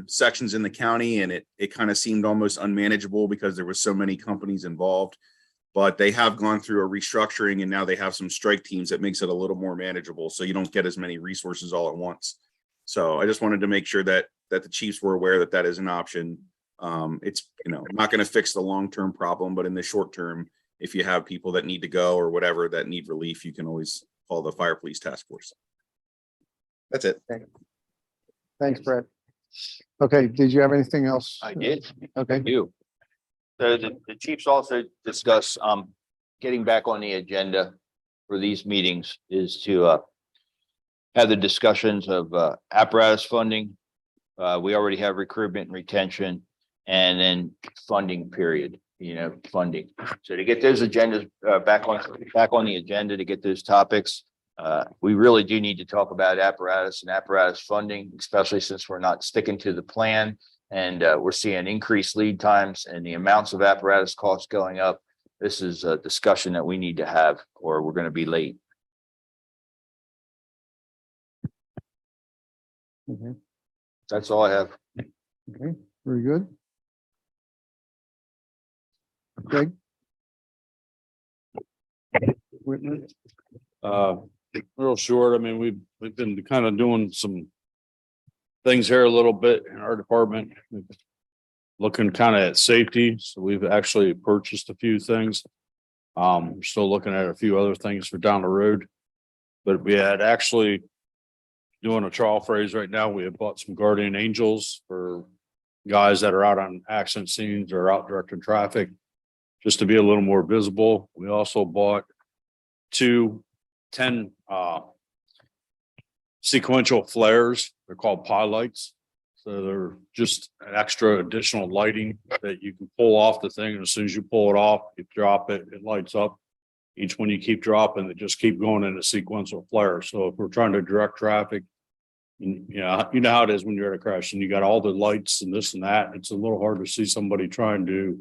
sections in the county, and it kind of seemed almost unmanageable because there was so many companies involved. But they have gone through a restructuring, and now they have some strike teams that makes it a little more manageable, so you don't get as many resources all at once. So I just wanted to make sure that the chiefs were aware that that is an option. It's, not going to fix the long-term problem, but in the short term, if you have people that need to go or whatever that need relief, you can always call the fire police task force. That's it. Thanks, Brett. Okay, did you have anything else? I did. Okay, You. So the chiefs also discuss getting back on the agenda for these meetings is to have the discussions of apparatus funding. We already have recruitment and retention, and then funding period, funding. So to get those agendas back on the agenda, to get those topics, we really do need to talk about apparatus and apparatus funding, especially since we're not sticking to the plan, and we're seeing increased lead times and the amounts of apparatus costs going up. This is a discussion that we need to have, or we're going to be late. okay, That's all I have. okay, very good. Greg? Whitman? Real short, I mean, we've been kind of doing some things here a little bit in our department. Looking kind of at safety, so we've actually purchased a few things. We're still looking at a few other things for down the road. But we had actually doing a trial phrase right now. We have bought some guardian angels for guys that are out on accident scenes or out directing traffic, just to be a little more visible. We also bought 2 10 sequential flares. They're called pie lights. So they're just an extra additional lighting that you can pull off the thing. And as soon as you pull it off, you drop it, it lights up. Each one you keep dropping, they just keep going in a sequential flare. So if we're trying to direct traffic, you know how it is when you're at a crash and you got all the lights and this and that. It's a little hard to see somebody trying to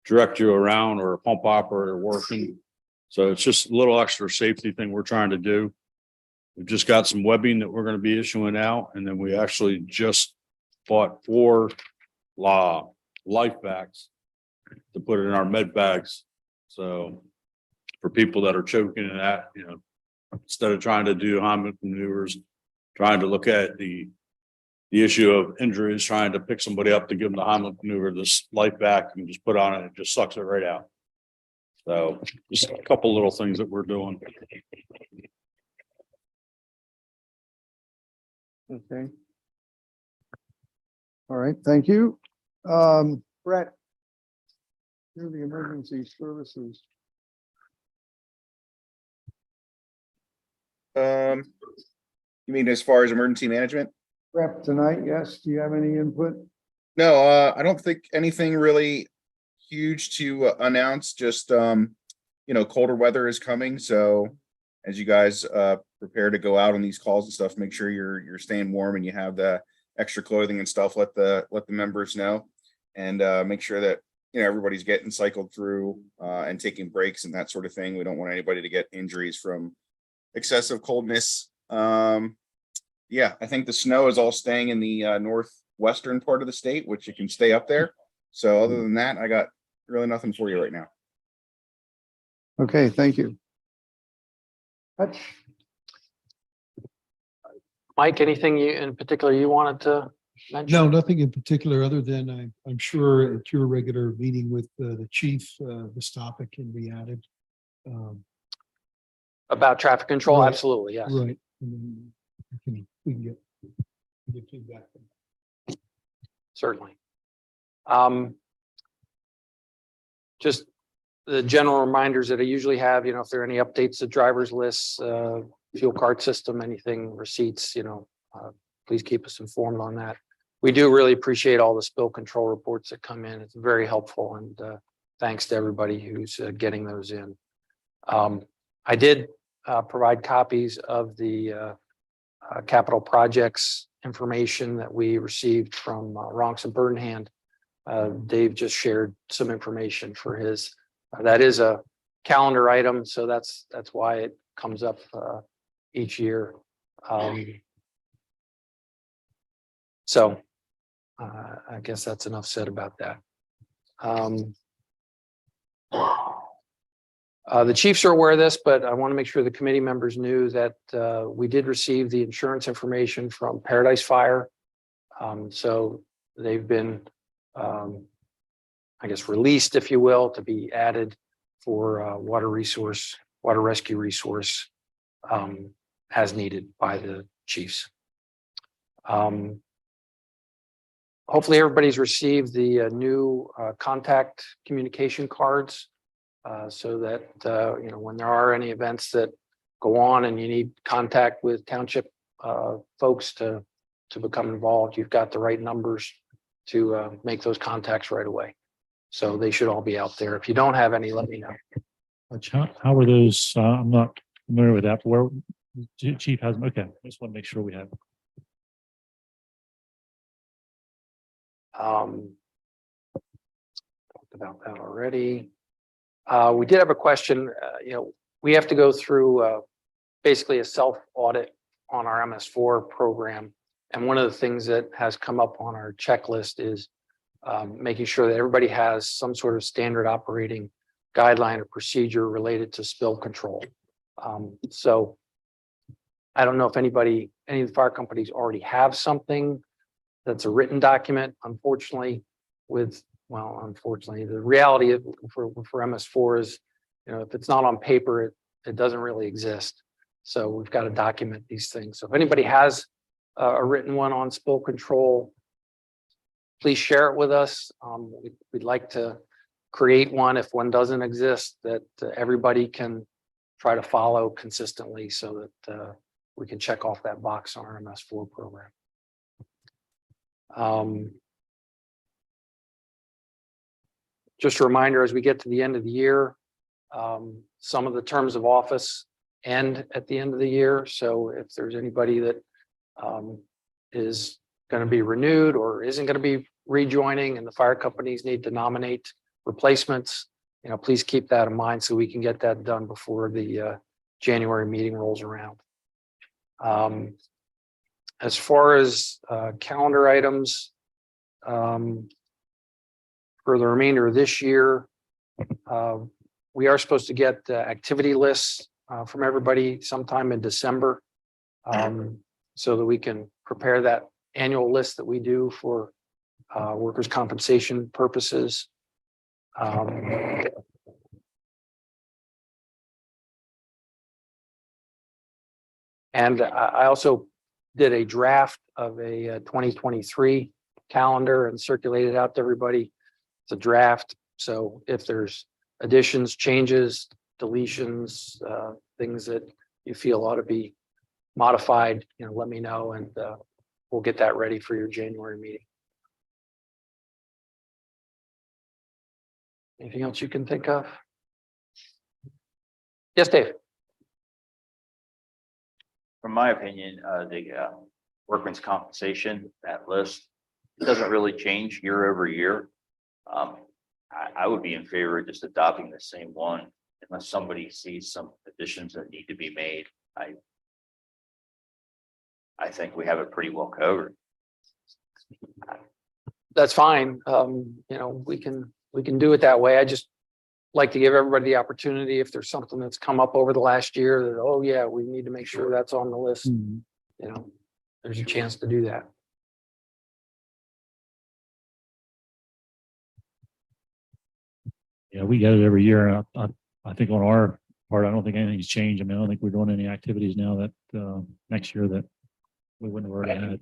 direct you around, or a pump operator working. So it's just a little extra safety thing we're trying to do. We've just got some webbing that we're gonna be issuing out, and then we actually just bought 4 life bags to put in our med bags. So for people that are choking and that, you know, instead of trying to do Heimlich maneuvers, trying to look at the issue of injuries, trying to pick somebody up to give them the Heimlich maneuver, this life back and just put on it, it just sucks it right out. So just a couple little things that we're doing. Okay. All right, thank you. Brett. You're the emergency services. You mean as far as emergency management? Rep tonight, yes. Do you have any input? No, I don't think anything really huge to announce. Just colder weather is coming, so as you guys prepare to go out on these calls and stuff, make sure you're staying warm and you have the extra clothing and stuff. Let the members know, and make sure that everybody's getting cycled through and taking breaks and that sort of thing. We don't want anybody to get injuries from excessive coldness. Yeah, I think the snow is all staying in the northwestern part of the state, which it can stay up there. So other than that, I got really nothing for you right now. Okay, thank you. Hutch? Mike, anything in particular you wanted to mention? No, nothing in particular, other than I'm sure at your regular meeting with the chief, this topic can be added. About traffic control? Right. Absolutely, yes. Right. And then we can get feedback. Certainly. Just the general reminders that I usually have, if there are any updates to drivers lists, fuel card system, anything, receipts, please keep us informed on that. We do really appreciate all the spill control reports that come in. It's very helpful, and thanks to everybody who's getting those in. I did provide copies of the capital projects information that we received from Ronks and Birdenhand. Dave just shared some information for his. That is a calendar item, so that's why it comes up each year. So I guess that's enough said about that. The chiefs are aware of this, but I want to make sure the committee members knew that we did receive the insurance information from Paradise Fire. So they've been, I guess, released, if you will, to be added for water rescue resource as needed by the chiefs. Hopefully everybody's received the new contact communication cards. So that, when there are any events that go on and you need contact with township folks to become involved, you've got the right numbers to make those contacts right away. So they should all be out there. If you don't have any, let me know. How are those? I'm not familiar with that. But where chief has them? Okay, I just want to make sure we have. Talked about that already. We did have a question. We have to go through basically a self-audit on our MS4 program. And one of the things that has come up on our checklist is making sure that everybody has some sort of standard operating guideline or procedure related to spill control. So I don't know if any of the fire companies already have something that's a written document. Unfortunately, the reality for MS4 is, if it's not on paper, it doesn't really exist. So we've got to document these things. So if anybody has a written one on spill control, please share it with us. We'd like to create one if one doesn't exist that everybody can try to follow consistently so that we can check off that box on our MS4 program. Just a reminder, as we get to the end of the year, some of the terms of office end at the end of the year. So if there's anybody that is going to be renewed or isn't going to be rejoining and the fire companies need to nominate replacements, please keep that in mind so we can get that done before the January meeting rolls around. As far as calendar items, for the remainder of this year, we are supposed to get activity lists from everybody sometime in December, so that we can prepare that annual list that we do for workers' compensation purposes. And I also did a draft of a 2023 calendar and circulated out to everybody. It's a draft, so if there's additions, changes, deletions, things that you feel ought to be modified, let me know, and we'll get that ready for your January meeting. Anything else you can think of? Yes, Dave. From my opinion, the workman's compensation, that list, it doesn't really change year over year. I would be in favor of just adopting the same one unless somebody sees some additions that need to be made. I think we have it pretty well covered. That's fine. We can do it that way. I just like to give everybody the opportunity, if there's something that's come up over the last year that, oh yeah, we need to make sure that's on the list. There's a chance to do that. Yeah, we get it every year. I think on our part, I don't think anything's changed. I mean, I don't think we're doing any activities now that next year that we wouldn't have already had.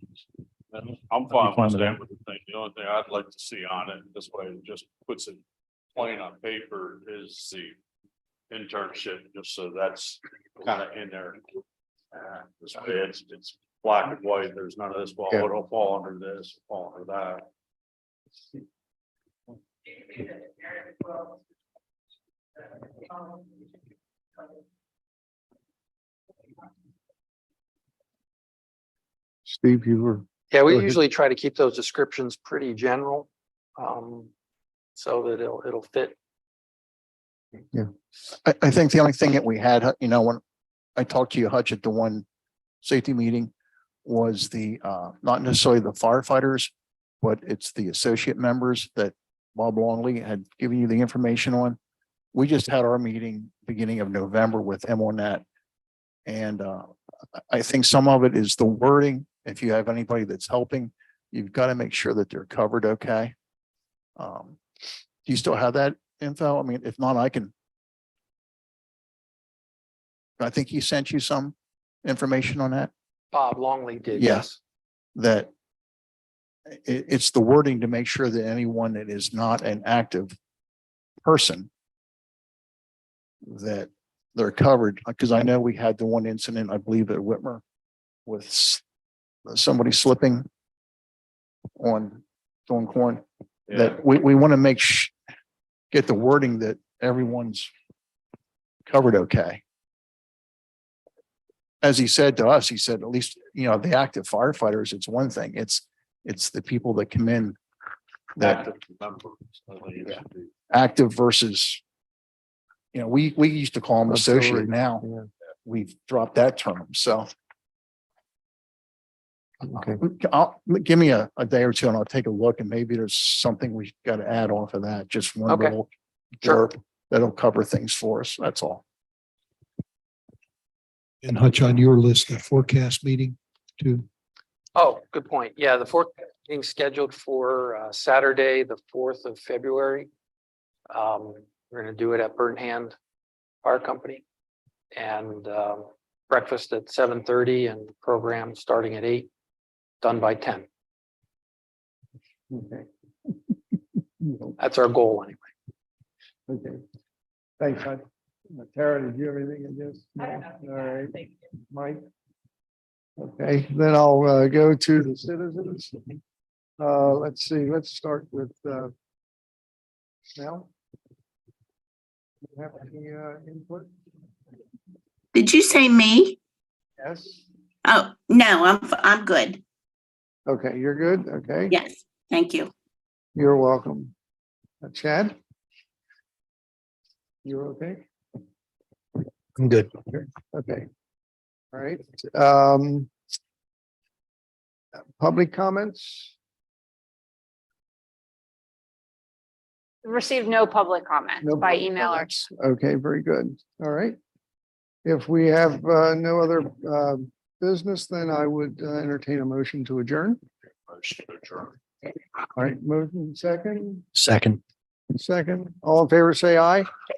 I'm fine fine with with that. that with the thing. The only thing I'd like to see on it, this way it just puts it plain on paper, is the internship, just so that's kind of in there. This way it's black and white. There's none of this, well, Yeah. it'll fall under this, fall under that. Steve, you were, Yeah, we Go ahead. usually try to keep those descriptions pretty general, so that it'll fit. I think the only thing that we had, when I talked to you, Hutch, at the one safety meeting, was the, not necessarily the firefighters, but it's the associate members that Bob Longley had given you the information on. We just had our meeting beginning of November with him on that. And I think some of it is the wording. If you have anybody that's helping, you've got to make sure that they're covered okay. Do you still have that info? I mean, if not, I think he sent you some information on that. Bob Longley did, Yes. yes. That it's the wording to make sure that anyone that is not an active person, that they're covered, because I know we had the one incident, I believe at Whitmer, with somebody slipping on corn, that we want to get the wording that everyone's covered okay. As he said to us, he said, at least, the active firefighters, it's one thing. It's the people that come in that Active members, I think it should be. active versus, we used to call them associate now. yeah. We've dropped that term. So Okay. give me a day or two and I'll take a look, and maybe there's something we got to add off of that. Just one Okay. little Sure. blurb that'll cover things for us. That's all. And Hutch, on your list, the forecast meeting too. Oh, good point. Yeah, the fourth being scheduled for Saturday, the 4th of February. We're gonna do it at Burnt Hand Fire Company. And breakfast at 7:30 and program starting at 8, done by 10. Okay. That's our goal anyway. Okay. Thanks, Hutch. Tara, did you have anything in this? No? All right. Mike? Okay, then I'll go to the citizens. Let's see, let's start with Mel. You have any input? Did you say me? Yes. Oh, no, I'm good. Okay, you're good. Okay. Yes, thank you. You're welcome. Chad? You're okay? I'm good. Okay. All right. Public comments? Received no public comments No by public email or comments. Okay, very good. All right. If we have no other business, then I would entertain a motion to adjourn. Motion to adjourn. All right, motion second, Second. all in favor, say aye.